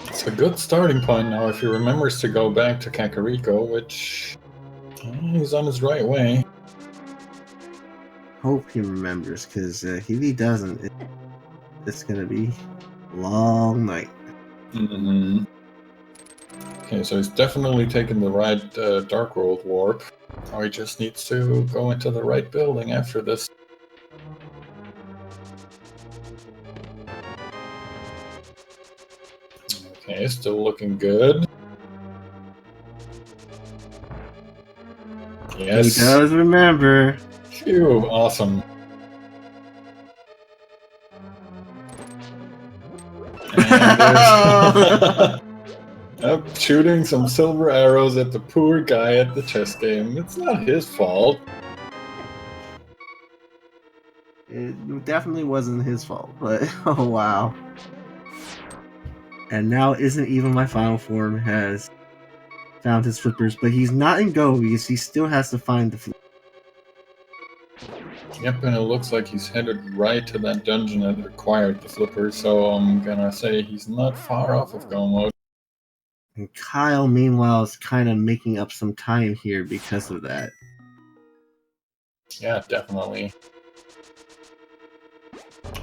It's a good starting point now if he remembers to go back to Kakariko, which he's on his right way. Hope he remembers, because if he doesn't, it's gonna be a long night. Mm-hmm. Okay, so he's definitely taken the right Dark World warp. Now he just needs to go into the right building after this. Okay, still looking good. Yes. He does remember. Phew, awesome. And shooting some silver arrows at the poor guy at the chess game. It's not his fault. It definitely wasn't his fault, but oh wow. And now Isn't Even My Final Form has found his flippers, but he's not in go because he still has to find the flippers. Yep, and it looks like he's headed right to that dungeon that required the flippers, so I'm gonna say he's not far off of go mode. And Kyle, meanwhile, is kind of making up some time here because of that. Yeah, definitely.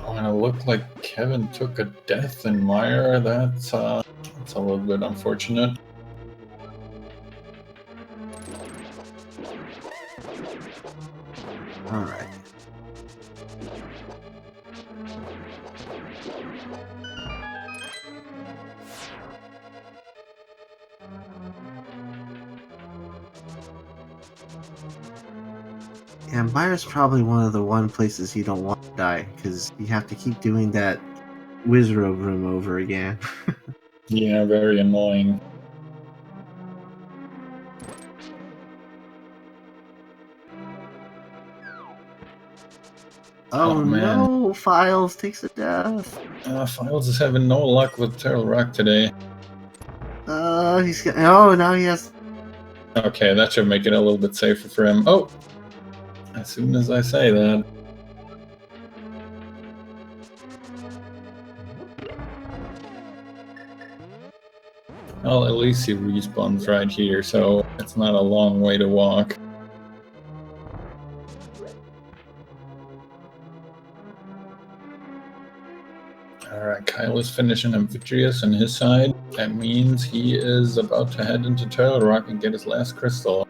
Oh, and it looked like Kevin took a death in Mire. That's a little bit unfortunate. Alright. Yeah, Mire's probably one of the places you don't want to die, because you have to keep doing that Wizrobe room over again. Yeah, very annoying. Oh man. No, Philes takes a death. Philes is having no luck with Turtle Rock today. He's got. Oh, now he has. Okay, that should make it a little bit safer for him. Oh! As soon as I say that. Well, at least he respawns right here, so it's not a long way to walk. Alright, Kyle is finishing Amphitryon on his side. That means he is about to head into Turtle Rock and get his last crystal.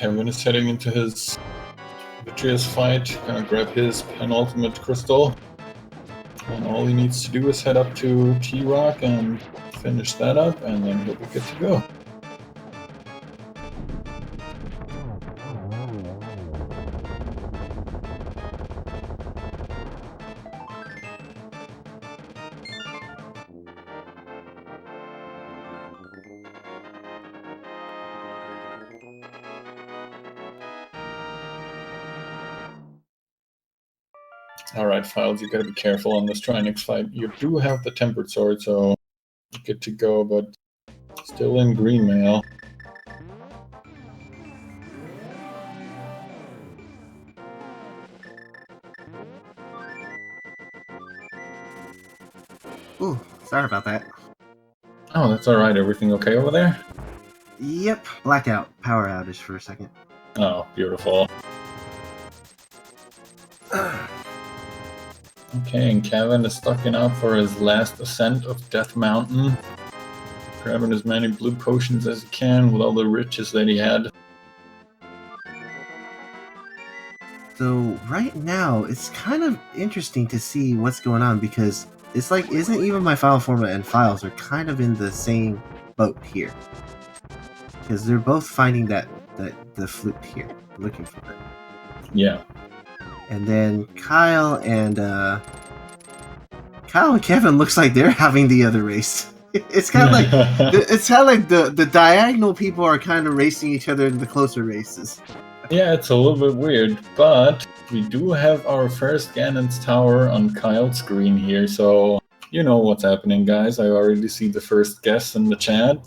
Kevin is heading into his vitreous fight. Gonna grab his penultimate crystal. And all he needs to do is head up to T-Rock and finish that up, and then he'll be good to go. Alright, Philes, you gotta be careful on this Trinix fight. You do have the Tempered Sword, so good to go, but still in green mail. Ooh, sorry about that. Oh, that's alright. Everything okay over there? Yep, blackout. Power outage for a second. Oh, beautiful. Okay, and Kevin is stocking up for his last ascent of Death Mountain. Grabbing as many blue potions as he can with all the riches that he had. So right now, it's kind of interesting to see what's going on because it's like, isn't even my Final Form and Philes are kind of in the same boat here. Because they're both finding the flute here, looking for it. Yeah. And then Kyle and Kevin looks like they're having the other race. It's kind of like the diagonal people are kind of racing each other in the closer races. Yeah, it's a little bit weird, but we do have our first Ganon's Tower on Kyle's screen here, so you know what's happening, guys. I already see the first guess in the chat.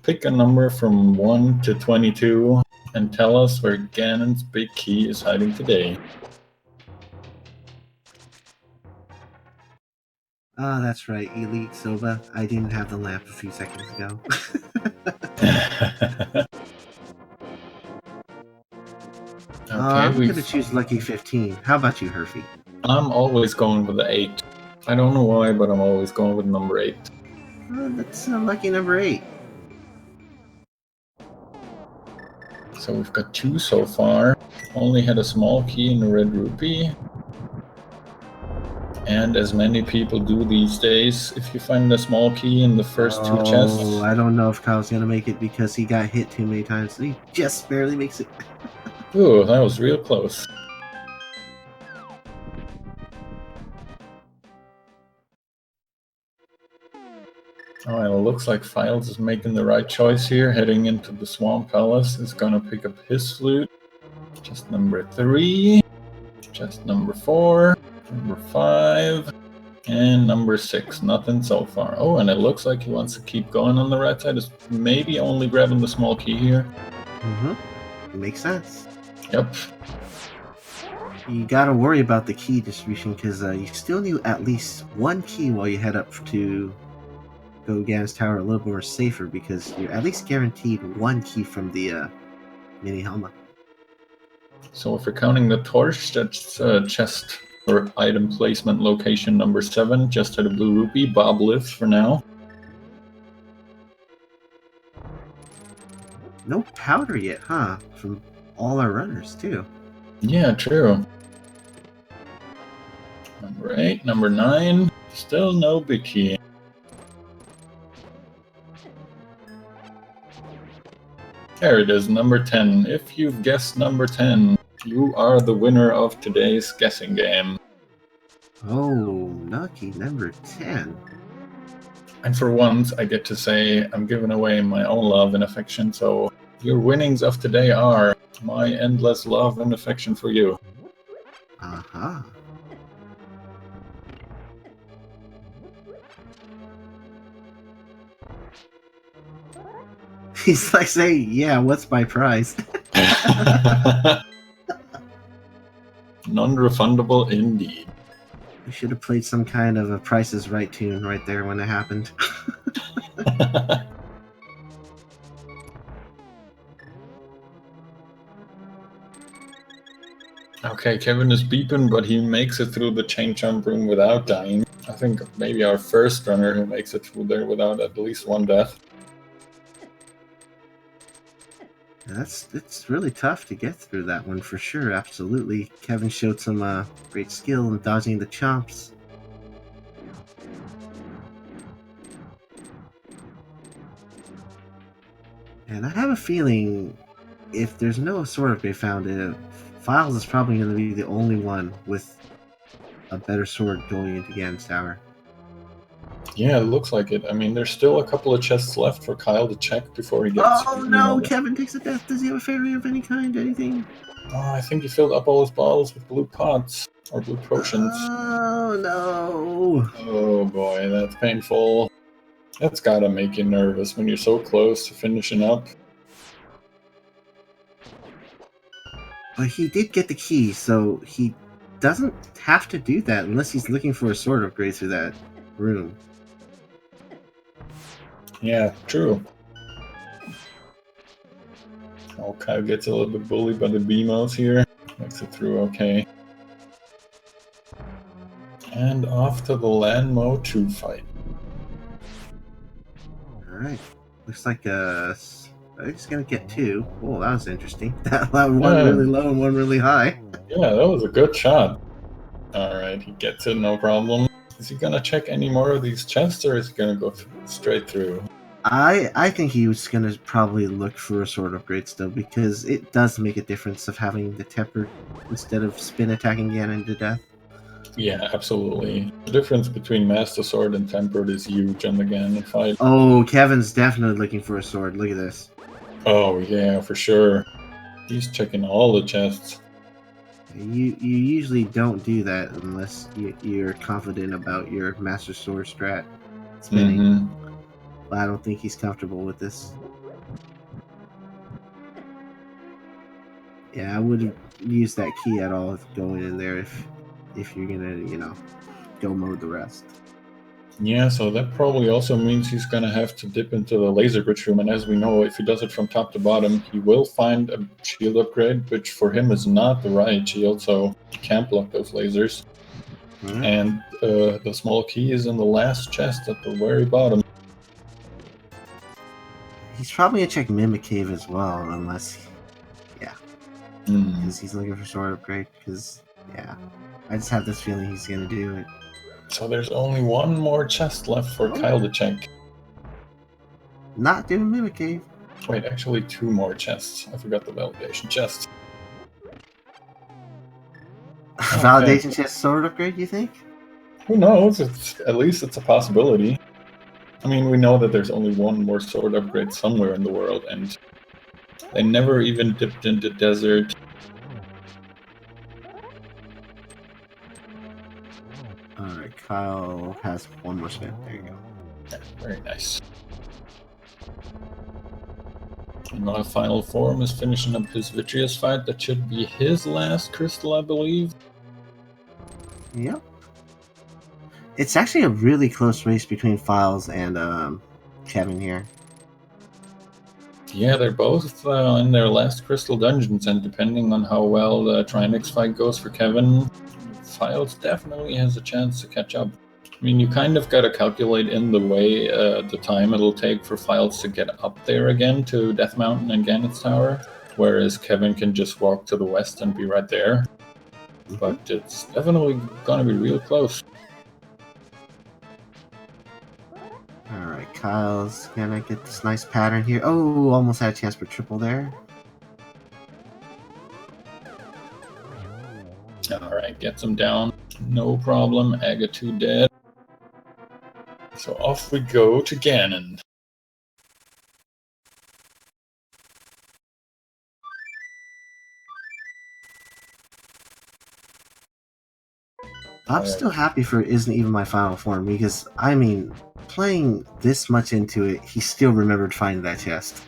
Pick a number from 1 to 22 and tell us where Ganon's big key is hiding today. Oh, that's right, Elite Soba. I didn't have the lamp a few seconds ago. Okay, I'm gonna choose Lucky 15. How about you, Herfy? I'm always going with the 8. I don't know why, but I'm always going with number 8. Oh, that's lucky number 8. So we've got 2 so far. Only had a small key in the red rupee. And as many people do these days, if you find a small key in the first 2 chests... Oh, I don't know if Kyle's gonna make it because he got hit too many times. So he just barely makes it. Ooh, that was real close. Oh, and it looks like Philes is making the right choice here. Heading into the Swamp Palace is gonna pick up his flute. Chest number 3. Chest number 4. Number 5. And number 6. Nothing so far. Oh, and it looks like he wants to keep going on the right side. Is maybe only grabbing the small key here. It makes sense. Yep. You gotta worry about the key distribution because you still need at least 1 key while you head up to go Ganon's Tower a little more safer because you're at least guaranteed 1 key from the mini Helma. So if we're counting the torch, that's chest or item placement location number 7, just had a blue rupee. Bob lives for now. No powder yet, huh? From all our runners, too. Yeah, true. Number 8, number 9, still no big key. There it is, number 10. If you've guessed number 10, you are the winner of today's guessing game. Oh, lucky number 10. And for once, I get to say I'm giving away my own love and affection, so your winnings of today are my endless love and affection for you. Aha. He's like saying, yeah, what's my prize? Non-refundable indeed. We should have played some kind of a Price is Right tune right there when it happened. Okay, Kevin is beeping, but he makes it through the chain jump room without dying. I think maybe our first runner who makes it through there without at least 1 death. Yeah, it's really tough to get through that one for sure. Absolutely, Kevin showed some great skill in dodging the chomps. And I have a feeling if there's no sword upgrade found, Philes is probably going to be the only one with a better sword going into Ganon's Tower. Yeah, it looks like it. I mean, there's still a couple of chests left for Kyle to check before he gets. Oh no! Kevin takes a death. Does he have a fairy of any kind? Anything? Oh, I think he filled up all his bottles with blue pots or blue potions. Oh no! Oh boy, that's painful. That's gotta make you nervous when you're so close to finishing up. But he did get the key, so he doesn't have to do that unless he's looking for a sword upgrade through that room. Yeah, true. Oh, Kyle gets a little bit bullied by the BMOs here. Makes it through okay. And off to the Landmo 2 fight. Alright. Looks like he's gonna get two. Oh, that was interesting. That one really low and one really high. Yeah, that was a good shot. Alright, he gets it, no problem. Is he gonna check any more of these chests, or is he gonna go straight through? I think he was gonna probably look for a sword upgrade still, because it does make a difference of having the temper instead of spin attacking Ganon to death. Yeah, absolutely. The difference between Master Sword and Tempered is huge on the Ganon fight. Oh, Kevin's definitely looking for a sword. Look at this. Oh yeah, for sure. He's checking all the chests. You usually don't do that unless you're confident about your Master Sword strat spinning. Mm-hmm. But I don't think he's comfortable with this. Yeah, I wouldn't use that key at all going in there if you're gonna, go mode the rest. Yeah, so that probably also means he's gonna have to dip into the laser bridge room, and as we know, if he does it from top to bottom, he will find a shield upgrade, which for him is not the right shield, so he can't block those lasers. Right. And the small key is in the last chest at the very bottom. He's probably gonna check Mimic Cave as well, unless, because he's looking for sword upgrade. Because I just have this feeling he's gonna do it. So there's only one more chest left for Kyle to check. Not doing Mimic Cave. Wait, actually 2 more chests. I forgot the validation chest. Validation chest sword upgrade, you think? Who knows? At least it's a possibility. I mean, we know that there's only one more sword upgrade somewhere in the world, and they never even dipped into desert. Alright, Kyle has one more spin. There you go. Yeah, very nice. IsntEvenMyFinalForm is finishing up his Vitreous fight. That should be his last crystal, I believe. Yep. It's actually a really close race between Philes and Kevin here. Yeah, they're both in their last crystal dungeons, and depending on how well the Trinix fight goes for Kevin, Philes definitely has a chance to catch up. I mean, you kind of got to calculate in the way the time it'll take for Philes to get up there again to Death Mountain and Ganon's Tower, whereas Kevin can just walk to the west and be right there. But it's definitely gonna be real close. Alright, Kyle's gonna get this nice pattern here. Oh, almost had a chance for triple there. Alright, gets him down. No problem. Aga 2 dead. So off we go to Ganon. I'm still happy for IsntEvenMyFinalForm because, I mean, playing this much into it, he still remembered finding that chest.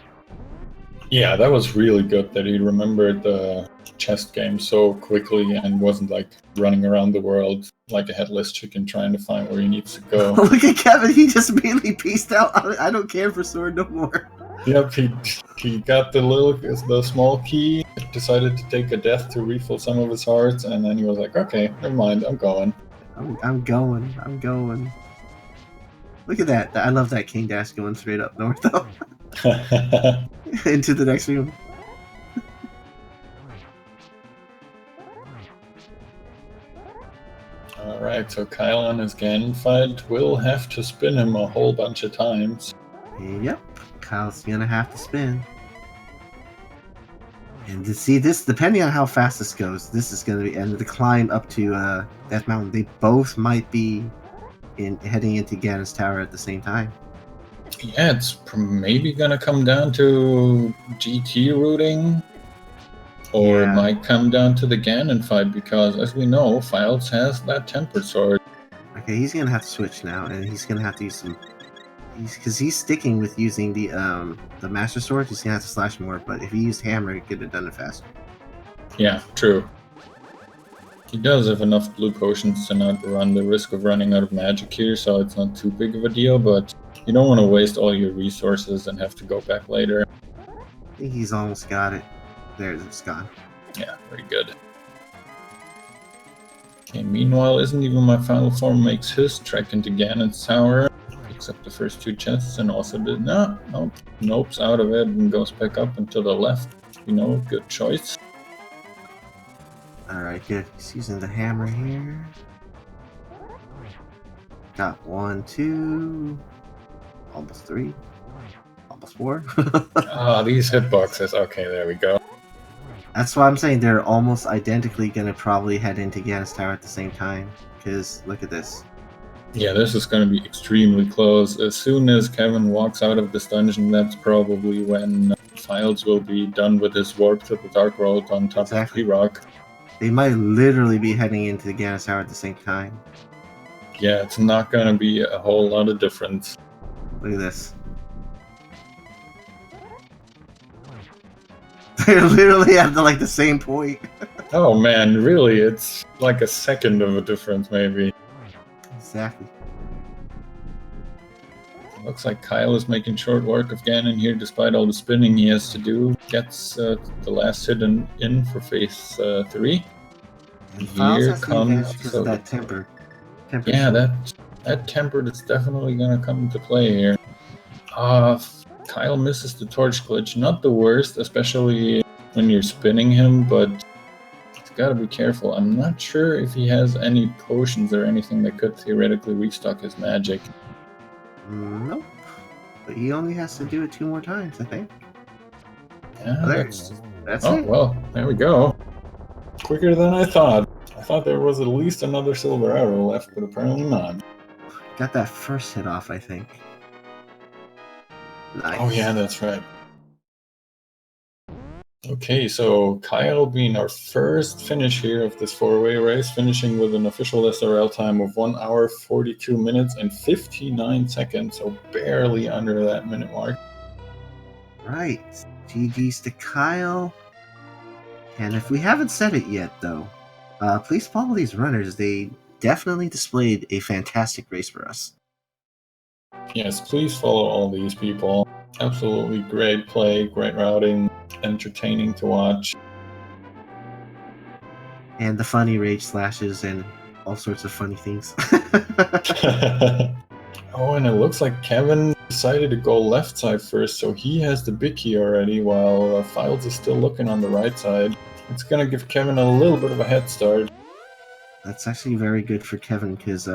Yeah, that was really good that he remembered the chest game so quickly and wasn't like running around the world like a headless chicken trying to find where he needs to go. Look at Kevin, he just immediately pieced out. I don't care for sword no more. Yep, he got the small key, decided to take a death to refill some of his hearts, and then he was like, okay, never mind, I'm going. I'm going. Look at that. I love that King Dash going straight up north, though. Into the next room. Alright, so Kyle on his Ganon fight will have to spin him a whole bunch of times. Yep, Kyle's gonna have to spin. And to see this, depending on how fast this goes, this is gonna be, and the climb up to Death Mountain, they both might be heading into Ganon's Tower at the same time. Yeah, it's maybe gonna come down to GT routing, or it might come down to the Ganon fight, because as we know, Philes has that tempered sword. Okay, he's gonna have to switch now, and he's gonna have to use some. Because he's sticking with using the Master Sword, he's gonna have to slash more. But if he used Hammer, he could have done it faster. Yeah, true. He does have enough blue potions to not run the risk of running out of magic here, so it's not too big of a deal, but you don't want to waste all your resources and have to go back later. I think he's almost got it. There, it's gone. Yeah, very good. Okay, meanwhile, IsntEvenMyFinalForm makes his trek into Ganon's Tower, picks up the first 2 chests, and also did nopes out of it and goes back up and to the left. You know, good choice. Alright, good. He's using the hammer here. Got 1, 2, almost 3, almost 4. These hitboxes. Okay, there we go. That's why I'm saying they're almost identically gonna probably head into Ganon's Tower at the same time. Because look at this. Yeah, this is going to be extremely close. As soon as Kevin walks out of this dungeon, that's probably when Philes will be done with his warp to the Dark World on top of P-Rock. They might literally be heading into the Ganon's Tower at the same time. Yeah, it's not going to be a whole lot of difference. Look at this. They're literally at the same point. Oh man, really? It's like a second of a difference, maybe. Exactly. Looks like Kyle is making short work of Ganon here, despite all the spinning he has to do. Gets the last hit in for phase 3. And here comes because of that temper. Yeah, that temper is definitely going to come into play here. Kyle misses the torch glitch. Not the worst, especially when you're spinning him, but he's got to be careful. I'm not sure if he has any potions or anything that could theoretically restock his magic. Nope. But he only has to do it 2 more times, I think. Yeah, that's it. Well, there we go. Quicker than I thought. I thought there was at least another silver arrow left, but apparently not. Got that first hit off, I think. Nice. Oh yeah, that's right. Okay, so Kyle being our first finish here of this 4-way race, finishing with an official SRL time of 1 hour, 42 minutes, and 59 seconds, so barely under that minute mark. Right. GG's to Kyle. And if we haven't said it yet, though, please follow these runners. They definitely displayed a fantastic race for us. Yes, please follow all these people. Absolutely great play, great routing, entertaining to watch. And the funny rage slashes and all sorts of funny things. Oh, and it looks like Kevin decided to go left side first, so he has the big key already, while Philes is still looking on the right side. It's going to give Kevin a little bit of a head start. That's actually very good for Kevin, because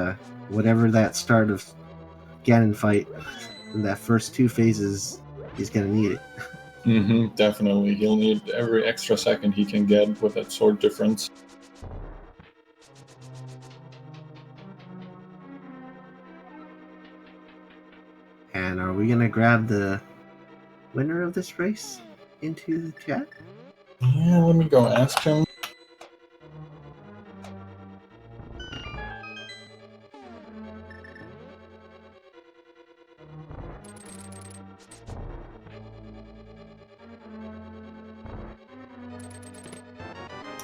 whatever that start of Ganon fight, in that first 2 phases, he's going to need it. Definitely. He'll need every extra second he can get with that sword difference. And are we going to grab the winner of this race into the chat? Yeah, let me go ask him.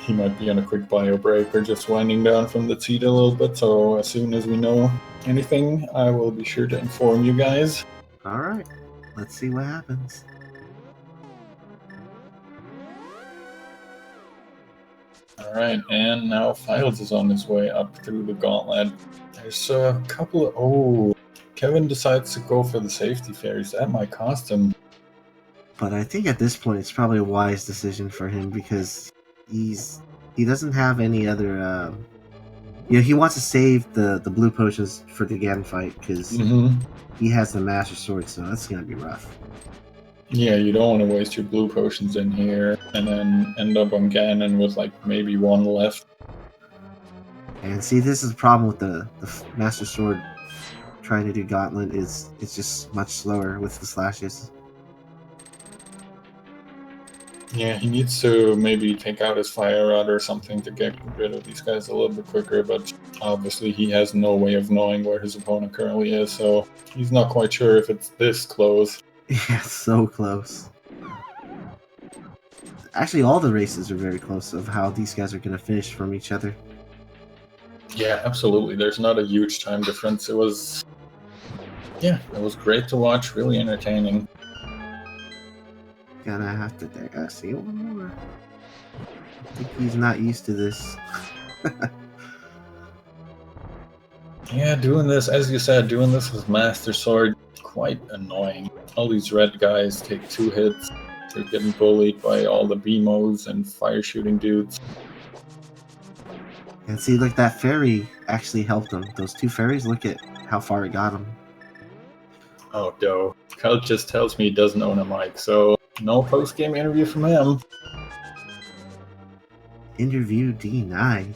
He might be on a quick bio break or just winding down from the seat a little bit, so as soon as we know anything, I will be sure to inform you guys. Alright, let's see what happens. Alright, and now Philes is on his way up through the gauntlet. There's a couple of... Oh, Kevin decides to go for the safety fairies. That might cost him. But I think at this point it's probably a wise decision for him, because he doesn't have any other Yeah, he wants to save the blue potions for the Ganon fight because he has the Master Sword, so that's gonna be rough. Yeah, you don't want to waste your blue potions in here and then end up on Ganon with like maybe one left. And see, this is the problem with the Master Sword trying to do Gauntlet is it's just much slower with the slashes. Yeah, he needs to maybe take out his fire rod or something to get rid of these guys a little bit quicker, but obviously he has no way of knowing where his opponent currently is, so he's not quite sure if it's this close. Yeah, so close. Actually, all the races are very close of how these guys are going to finish from each other. Yeah, absolutely. There's not a huge time difference. It was great to watch, really entertaining. Gonna have to see one more. I think he's not used to this. Yeah, doing this, as you said, doing this with Master Sword, quite annoying. All these red guys take 2 hits. They're getting bullied by all the BMOs and fire shooting dudes. And see, look, that fairy actually helped him. Those 2 fairies, look at how far it got him. Oh, no. Kyle just tells me he doesn't own a mic, so no post-game interview from him. Interview denied.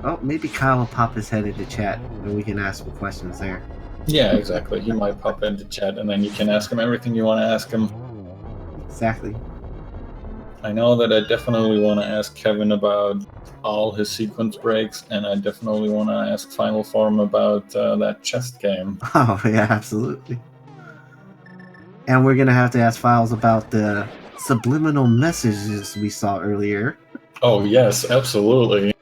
Oh, maybe Kyle will pop his head into chat and we can ask some questions there. Yeah, exactly. He might pop into chat and then you can ask him everything you want to ask him. Exactly. I know that I definitely want to ask Kevin about all his sequence breaks, and I definitely want to ask FinalForm about that chest game. Oh, yeah, absolutely. And we're going to have to ask Files about the subliminal messages we saw earlier. Oh, yes, absolutely.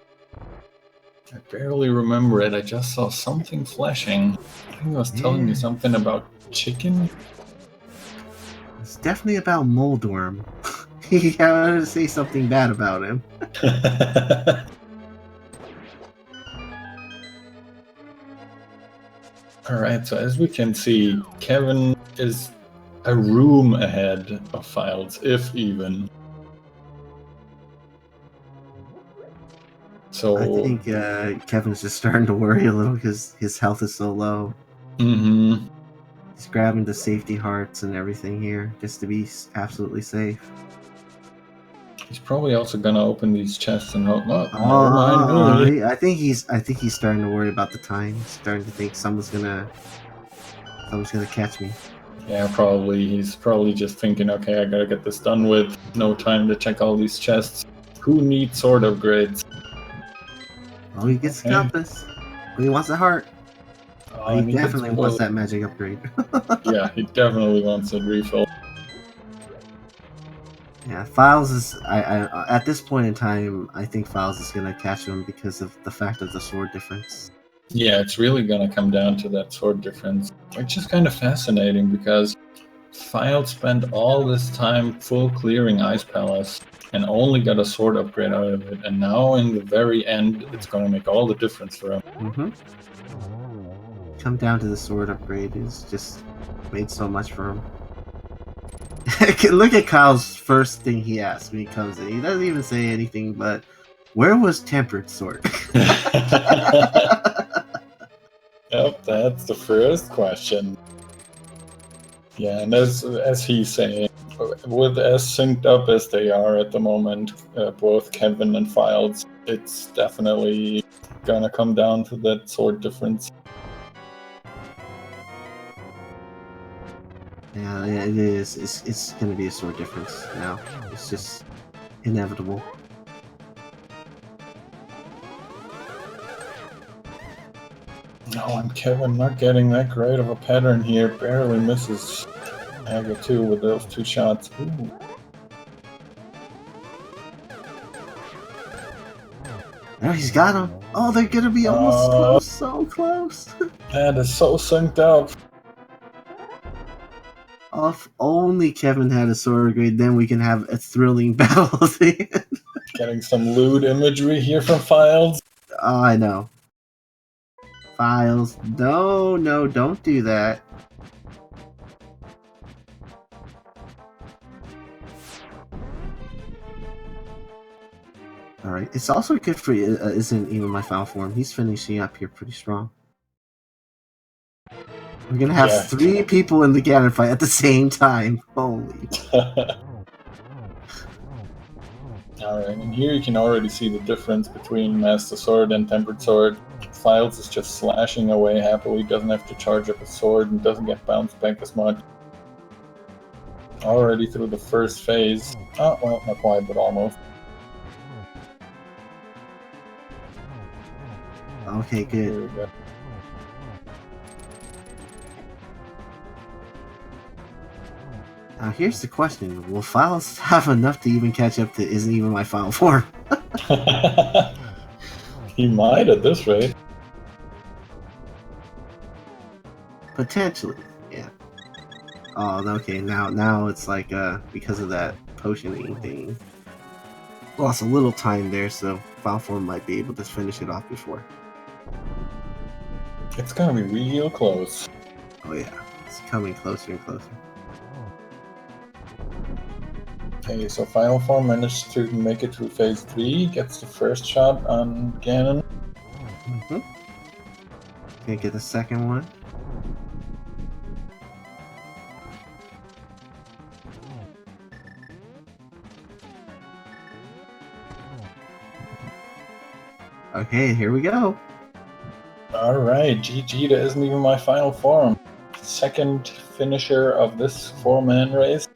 I barely remember it. I just saw something flashing. I think it was telling me something about chicken. It's definitely about Moldworm. He had to say something bad about him. Alright, so as we can see, Kevin is a room ahead of Philes, if even. So I think Kevin's just starting to worry a little because his health is so low. He's grabbing the safety hearts and everything here just to be absolutely safe. He's probably also gonna open these chests and hope. Oh, never mind me. I think he's starting to worry about the time. He's starting to think someone's gonna catch me. Yeah, probably. He's probably just thinking, okay, I gotta get this done with. No time to check all these chests. Who needs sword upgrades? Oh, he gets the compass. But he wants the heart. He definitely wants that magic upgrade. Yeah, he definitely wants a refill. Yeah, Philes is. I at this point in time, I think Philes is gonna catch him because of the fact of the sword difference. Yeah, it's really gonna come down to that sword difference, which is kind of fascinating because Philes spent all this time full clearing Ice Palace and only got a sword upgrade out of it, and now in the very end, it's gonna make all the difference for him. Come down to the sword upgrade is just made so much for him. Look at Kyle's first thing he asks when he comes in. He doesn't even say anything, but where was Tempered Sword? Yep, that's the first question. Yeah, and as he's saying, with as synced up as they are at the moment, both Kevin and Philes, it's definitely gonna come down to that sword difference. Yeah, it is. It's going to be a sword difference now. It's just inevitable. No, and Kevin not getting that great of a pattern here. Barely misses Aga 2 with those 2 shots. Ooh. Oh, he's got him. Oh, they're going to be almost close. So close. That is so synced up. If only Kevin had a sword upgrade, then we can have a thrilling battle at the end. Getting some lewd imagery here from Philes. Oh, I know. Philes, no, don't do that. All right. It's also good for isn't even my final form. He's finishing up here pretty strong. We're gonna have 3 people in the Ganon fight at the same time. Holy. Alright, and here you can already see the difference between Master Sword and Tempered Sword. Philes is just slashing away happily, doesn't have to charge up his sword, and doesn't get bounced back as much. Already through the first phase. Oh, well, not quite, but almost. Okay, good. Now here's the question: will Philes have enough to even catch up to Isn't Even My Final Form? He might at this rate. Potentially, yeah. Oh, okay. Now it's like because of that potioning thing, lost a little time there, so Final Form might be able to finish it off before. It's gonna be real close. Oh yeah, it's coming closer and closer. Okay, so Final Form managed to make it through phase 3, gets the first shot on Ganon. Can't get the second one. Okay, here we go. Alright, GG to Isn't Even My Final Form. Second finisher of this 4-man race.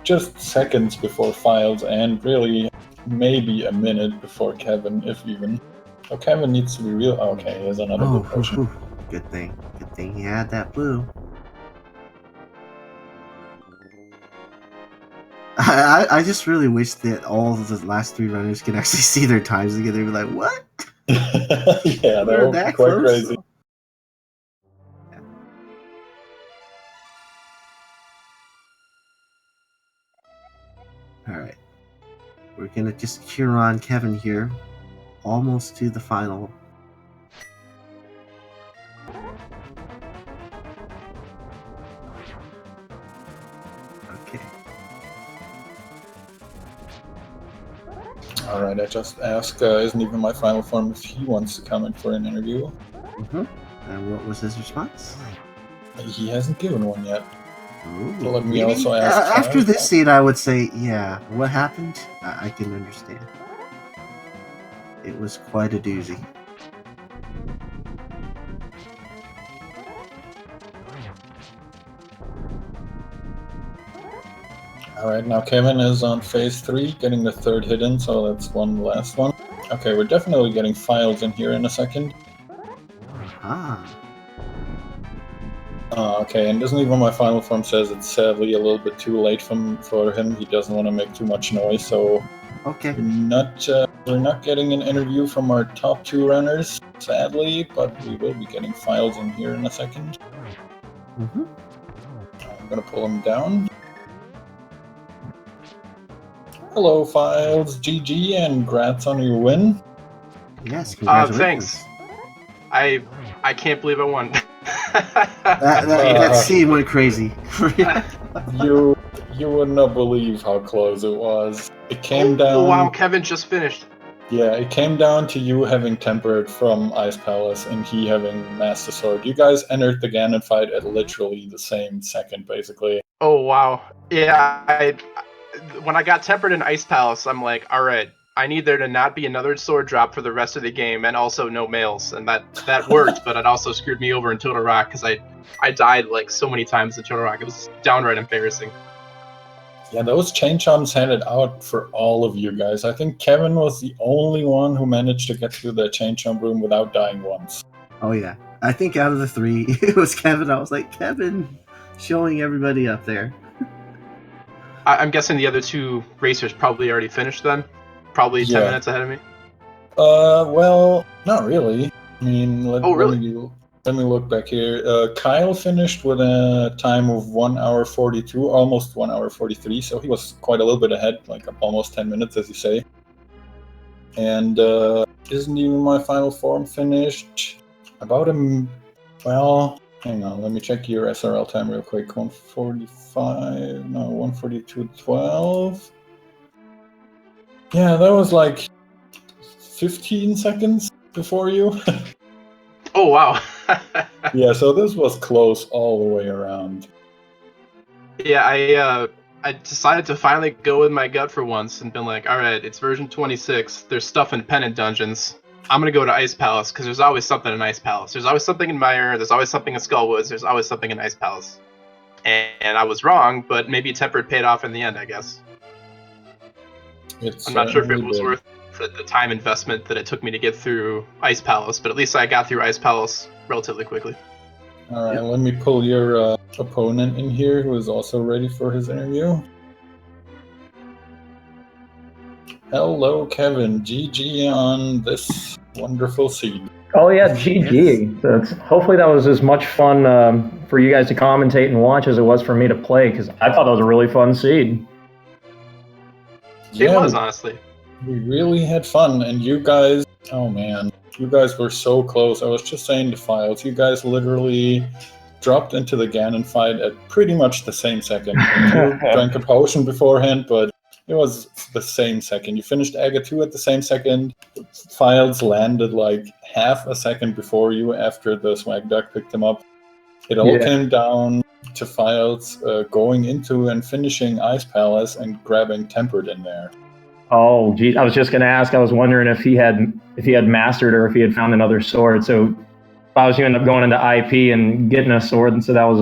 Just seconds before Philes, and really maybe a minute before Kevin, if even. Oh, Kevin needs to be real. Okay, here's another blue potion. Good thing he had that blue. I just really wish that all of the last 3 runners could actually see their times together. They'd be like, what? Yeah, that would be quite crazy. Yeah. Alright. We're gonna just cheer on Kevin here. Almost to the final. Okay. Alright, I just asked Isn't Even My Final Form if he wants to come in for an interview. And what was his response? He hasn't given one yet. Ooh, so let me also ask after this scene, I would say, yeah, what happened? I can understand. It was quite a doozy. Alright, now Kevin is on phase 3, getting the 3rd hit in, so that's one last one. Okay, we're definitely getting Philes in here in a second. Okay, and Isn't Even My Final Form says it's sadly a little bit too late for him. He doesn't want to make too much noise, so okay. We're not getting an interview from our top 2 runners, sadly, but we will be getting Philes in here in a second. I'm gonna pull him down. Hello, Philes. GG, and congrats on your win. Yes, congratulations. Thanks. I can't believe I won. that scene went crazy. You would not believe how close it was. It came down. Wow, Kevin just finished. Yeah, it came down to you having Tempered from Ice Palace and he having Master Sword. You guys entered the Ganon fight at literally the same second, basically. Oh wow. Yeah, when I got Tempered in Ice Palace, I'm like, all right, I need there to not be another sword drop for the rest of the game, and also no males, and that worked, but it also screwed me over in Total Rock because I died like so many times in Total Rock. It was downright embarrassing. Yeah, those chain chomps had it out for all of you guys. I think Kevin was the only one who managed to get through the chain chomp room without dying once. Oh yeah, I think out of the 3, it was Kevin. I was like, Kevin, showing everybody up there. I'm guessing the other 2 racers probably already finished then? Probably 10 minutes ahead of me? Well, not really. I mean, let me look back here. Kyle finished with a time of 1 hour 42, almost 1 hour 43, so he was quite a little bit ahead, like almost 10 minutes, as you say. And Isn't Even My Final Form finished about well, hang on, let me check your SRL time real quick. 142.12. Yeah, that was like 15 seconds before you. Oh wow. Yeah, so this was close all the way around. Yeah, I decided to finally go with my gut for once and been like, all right, it's version 26. There's stuff in Pennant Dungeons. I'm gonna go to Ice Palace because there's always something in Ice Palace. There's always something in Mire. There's always something in Skullwoods. There's always something in Ice Palace. And I was wrong, but maybe Tempered paid off in the end, I guess. I'm not sure if it was worth the time investment that it took me to get through Ice Palace, but at least I got through Ice Palace relatively quickly. All right, let me pull your opponent in here, who is also ready for his interview. Hello, Kevin. GG on this wonderful seed. Oh yeah, GG. Hopefully that was as much fun for you guys to commentate and watch as it was for me to play, because I thought that was a really fun seed. It was, honestly. We really had fun, and you guys, oh man, you guys were so close. I was just saying to Philes, you guys literally dropped into the Ganon fight at pretty much the same second. You drank a potion beforehand, but it was the same second. You finished Aga 2 at the same second. Philes landed like half a second before you after the Swag Duck picked him up. It all came down to Philes going into and finishing Ice Palace and grabbing Tempered in there. Oh, geez. I was just going to ask. I was wondering if he had mastered or if he had found another sword. So Philes, you end up going into IP and getting a sword, and so that was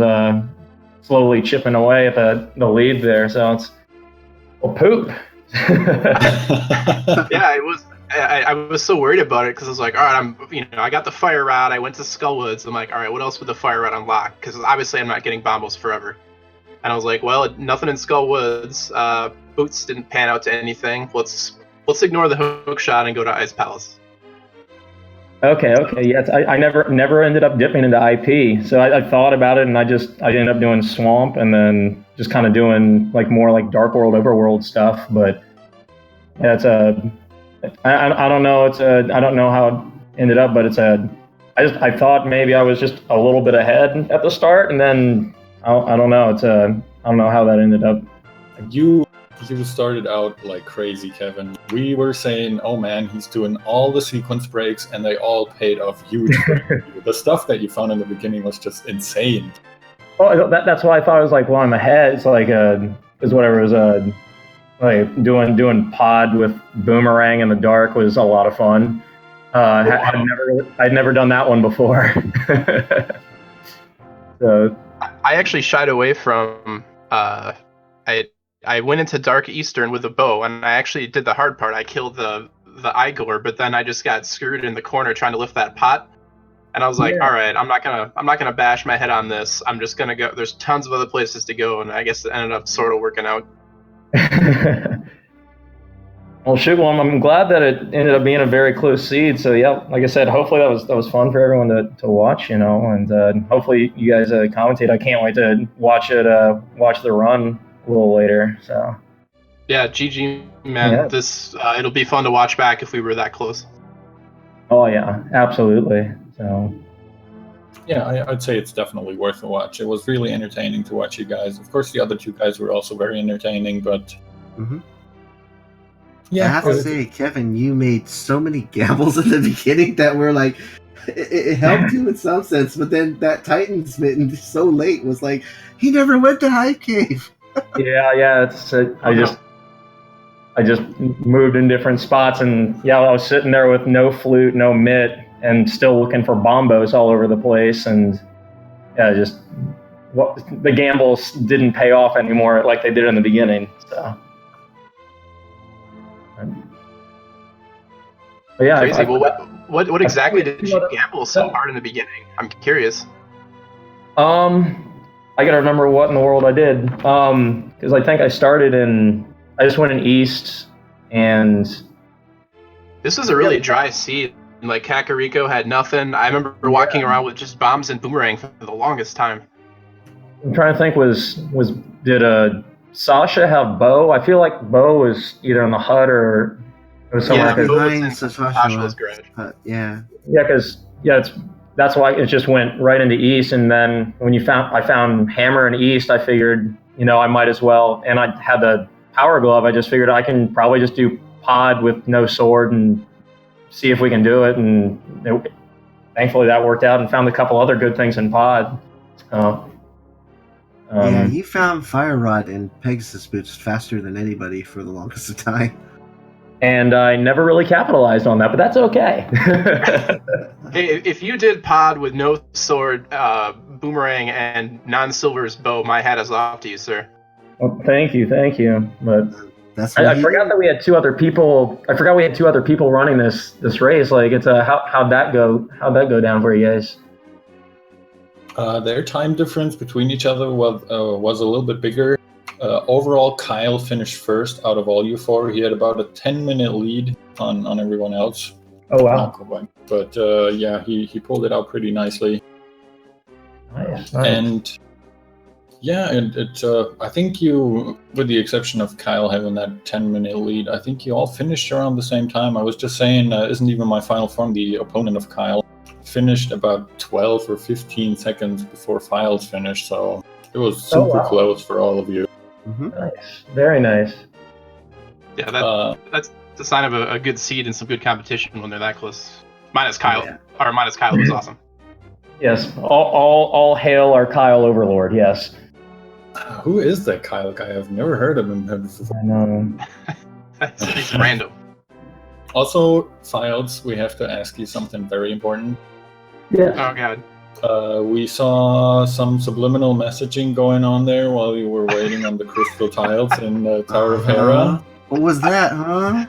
slowly chipping away at the lead there. So it's poop. Yeah, it was. I was so worried about it because I was like, all right, I got the fire rod. I went to Skullwoods. I'm like, all right, what else would the fire rod unlock? Because obviously I'm not getting bombos forever. And I was like, well, nothing in Skullwoods. Boots didn't pan out to anything. Let's ignore the hook shot and go to Ice Palace. Okay. Yes, I never ended up dipping into IP. So I thought about it, and I ended up doing Swamp, and then just kind of doing more like Dark World, Overworld stuff. But yeah, I don't know. I don't know how it ended up, but I thought maybe I was just a little bit ahead at the start, and then I don't know. I don't know how that ended up. You started out like crazy, Kevin. We were saying, oh man, he's doing all the sequence breaks, and they all paid off huge. The stuff that you found in the beginning was just insane. Well, that's why I thought it was like, well, I'm ahead. It's like is whatever it was like doing pod with Boomerang in the dark was a lot of fun. I'd never done that one before. So I actually shied away from. I went into Dark Eastern with a bow, and I actually did the hard part. I killed the Igor, but then I just got screwed in the corner trying to lift that pot. And I was like, all right, I'm not gonna bash my head on this. I'm just gonna go. There's tons of other places to go, and I guess it ended up sort of working out. Well, shoot. Well, I'm glad that it ended up being a very close seed. So yeah, like I said, hopefully that was fun for everyone to watch, and hopefully you guys commentate. I can't wait to watch the run a little later. So yeah, GG, man. Yeah. This it'll be fun to watch back if we were that close. Oh yeah, absolutely. So yeah, I'd say it's definitely worth a watch. It was really entertaining to watch you guys. Of course, the other two guys were also very entertaining, but yeah, I have to say, Kevin, you made so many gambles in the beginning that were like, it helped you in some sense, but then that Titan smitten so late was like, he never went to Hive Cave. Yeah. I just moved in different spots, and I was sitting there with no flute, no mitt, and still looking for bombos all over the place, and the gambles didn't pay off anymore like they did in the beginning. So. But yeah, crazy. What exactly did you gamble so hard in the beginning? I'm curious. I gotta remember what in the world I did. Because I think I just went in East, and this was a really dry seed. Like Kakariko had nothing. I remember walking around with just bombs and Boomerang for the longest time. I'm trying to think. Did Sasha have Bo? I feel like Bo was either in the hut or it was somewhere. Yeah, behind Sasha's garage. Yeah. Yeah, because that's why it just went right into East, and then when I found Hammer in East, I figured I might as well, and I had the Power Glove. I just figured I can probably just do pod with no sword and see if we can do it. And thankfully that worked out, and found a couple other good things in pod. Yeah, you found Fire Rod and Pegasus boots faster than anybody for the longest of time. And I never really capitalized on that, but that's okay. Hey, if you did pod with no sword, boomerang, and non-silver's bow, my hat is off to you, sir. Well, thank you. But That's I forgot that we had 2 other people. I forgot we had 2 other people running this race. Like, it's how'd that go? How'd that go down for you guys? Their time difference between each other was a little bit bigger. Overall, Kyle finished first out of all you 4. He had about a 10-minute lead on everyone else. Oh, wow. But yeah, he pulled it out pretty nicely. Nice. And yeah, I think you, with the exception of Kyle having that 10-minute lead, I think you all finished around the same time. I was just saying, Isn't Even My Final Form, the opponent of Kyle, finished about 12 or 15 seconds before Philes finished, so it was super close for all of you. Mm-hmm. Nice. Very nice. Yeah, that's the sign of a good seed and some good competition when they're that close. Minus Kyle. Yeah. Or minus Kyle was awesome. Yes. All hail our Kyle Overlord. Yes. Who is that Kyle guy? I've never heard of him before. I know. He's random. Also, Philes, we have to ask you something very important. Yeah. Oh, God. We saw some subliminal messaging going on there while you were waiting on the crystal tiles in Tower of Hera. What was that, huh?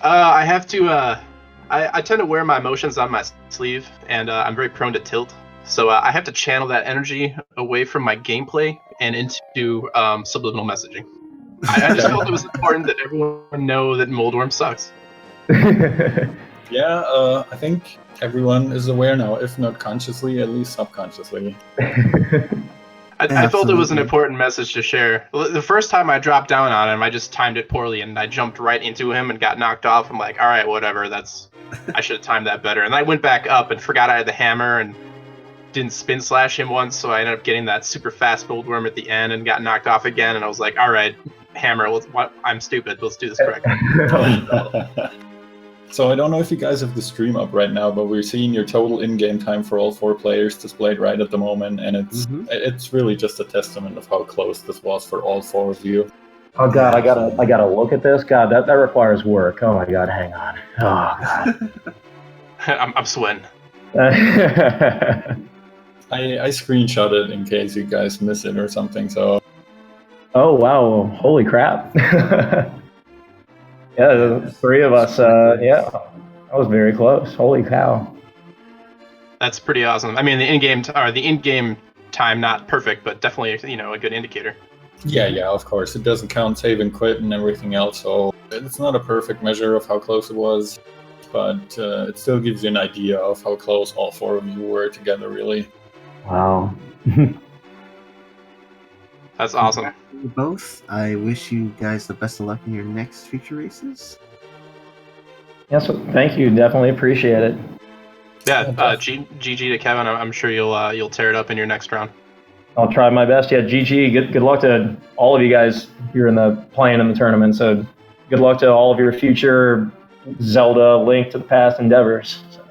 I have to. I tend to wear my emotions on my sleeve, and I'm very prone to tilt. So I have to channel that energy away from my gameplay and into subliminal messaging. I just felt it was important that everyone know that Moldworm sucks. Yeah, I think everyone is aware now, if not consciously, at least subconsciously. I felt it was an important message to share. The first time I dropped down on him, I just timed it poorly, and I jumped right into him and got knocked off. I'm like, all right, whatever. I should have timed that better. And I went back up and forgot I had the hammer and didn't spin slash him once, so I ended up getting that super fast Moldworm at the end and got knocked off again. And I was like, all right, hammer. I'm stupid. Let's do this correctly. So I don't know if you guys have the stream up right now, but we're seeing your total in-game time for all 4 players displayed right at the moment, and it's really just a testament of how close this was for all 4 of you. Oh God, I gotta look at this. God, that requires work. Oh my God, hang on. Oh God. I'm sweating. I screenshot it in case you guys miss it or something. So. Oh wow! Holy crap! Yeah, the 3 of us. Yeah, that was very close. Holy cow! That's pretty awesome. I mean, the in-game time not perfect, but definitely a good indicator. Yeah, of course. It doesn't count save and quit and everything else, so it's not a perfect measure of how close it was, but it still gives you an idea of how close all 4 of you were together, really. Wow. That's awesome. You both. I wish you guys the best of luck in your next future races. Yes, thank you. Definitely appreciate it. Yeah, GG to Kevin. I'm sure you'll tear it up in your next round. I'll try my best. Yeah, GG. Good luck to all of you guys here playing in the tournament. So good luck to all of your future Zelda Link to the Past endeavors. So.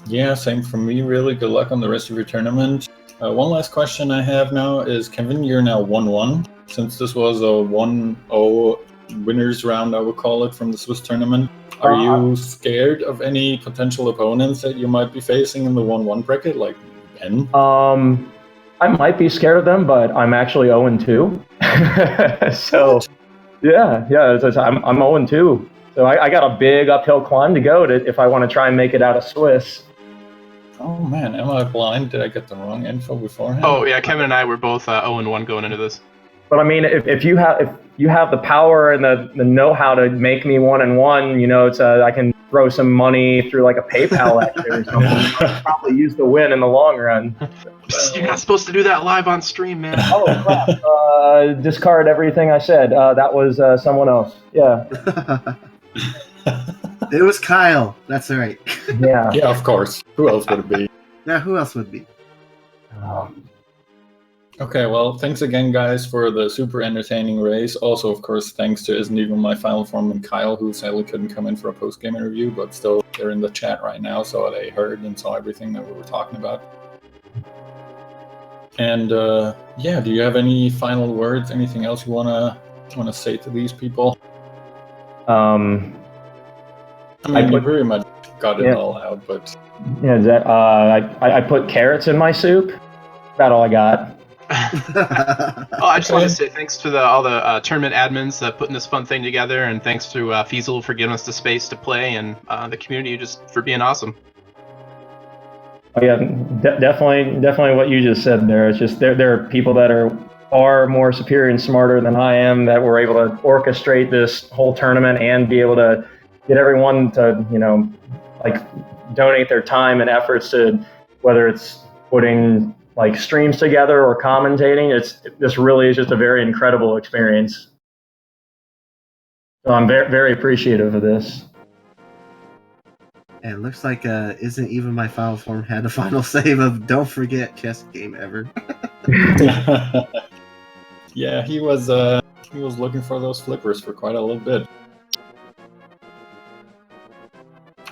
Yeah, same from me. Really good luck on the rest of your tournament. One last question I have now is, Kevin, you're now 1-1. Since this was a 1-0 winners round, I would call it, from the Swiss tournament, are you scared of any potential opponents that you might be facing in the 1-1 bracket, like Ben? I might be scared of them, but I'm actually 0-2. So, what? yeah, I'm 0-2. So I got a big uphill climb to go if I want to try and make it out of Swiss. Oh man, am I blind? Did I get the wrong info beforehand? Oh yeah, Kevin and I were both 0-1 going into this. But I mean, if you have the power and the know-how to make me 1-1, it's I can throw some money through like a PayPal actually or something. Probably use the win in the long run. You're not supposed to do that live on stream, man. Oh crap! Discard everything I said. That was someone else. Yeah. It was Kyle. That's all right. Yeah. Yeah, of course. Who else would it be? Yeah, who else would be? Okay, well, thanks again, guys, for the super entertaining race. Also, of course, thanks to IsntEvenMyFinalForm and Kyle, who sadly couldn't come in for a post-game interview, but still, they're in the chat right now, so they heard and saw everything that we were talking about. And yeah, do you have any final words? Anything else you wanna say to these people? I mean, you pretty much got it all out, but yeah, that I put carrots in my soup. About all I got. Oh, I just want to say thanks to all the tournament admins putting this fun thing together, and thanks to Feasel for giving us the space to play, and the community just for being awesome. Oh, yeah, definitely what you just said there. It's just there are people that are far more superior and smarter than I am that were able to orchestrate this whole tournament and be able to get everyone to, like, donate their time and efforts to, whether it's putting like streams together or commentating. This really is just a very incredible experience. So I'm very, very appreciative of this. And it looks like IsntEvenMyFinalForm had the final save of "Don't forget chess game ever." Yeah, he was looking for those flippers for quite a little bit.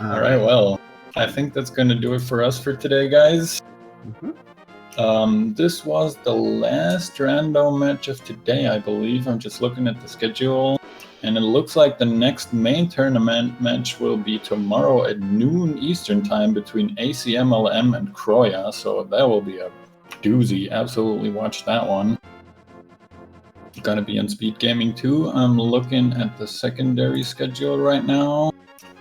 All right, well, I think that's gonna do it for us for today, guys. This was the last random match of today, I believe. I'm just looking at the schedule, and it looks like the next main tournament match will be tomorrow at noon Eastern time between ACMLM and Croya, so that will be a doozy. Absolutely watch that one. Gonna be on Speed Gaming too. I'm looking at the secondary schedule right now.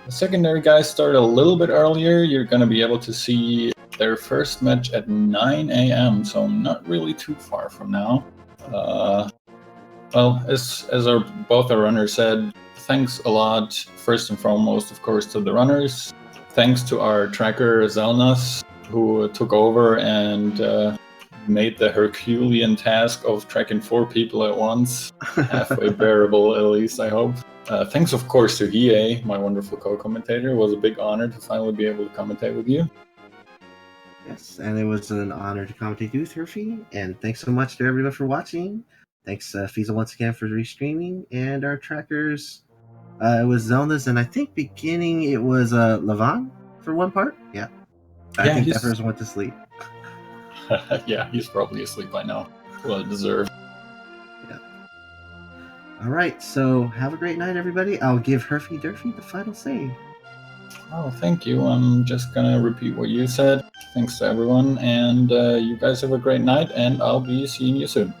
The secondary guys start a little bit earlier. You're gonna be able to see their first match at 9 a.m., so not really too far from now. Well, as both our runners said, thanks a lot, first and foremost, of course, to the runners. Thanks to our tracker, Zelnas, who took over and made the Herculean task of tracking 4 people at once. Halfway bearable, at least, I hope. Thanks, of course, to Hiei, my wonderful co-commentator. It was a big honor to finally be able to commentate with you. Yes, and it was an honor to commentate with Herfy, and thanks so much to everyone for watching. Thanks, Fiesel, once again for restreaming, and our trackers. It was Zelda's, and I think beginning it was Levon for one part. Yeah, I think that person went to sleep. Yeah, he's probably asleep by now. Well deserved. Yeah. All right, so have a great night, everybody. I'll give Herfy Durfy the final save. Oh, thank you. I'm just gonna repeat what you said. Thanks to everyone, and you guys have a great night, and I'll be seeing you soon.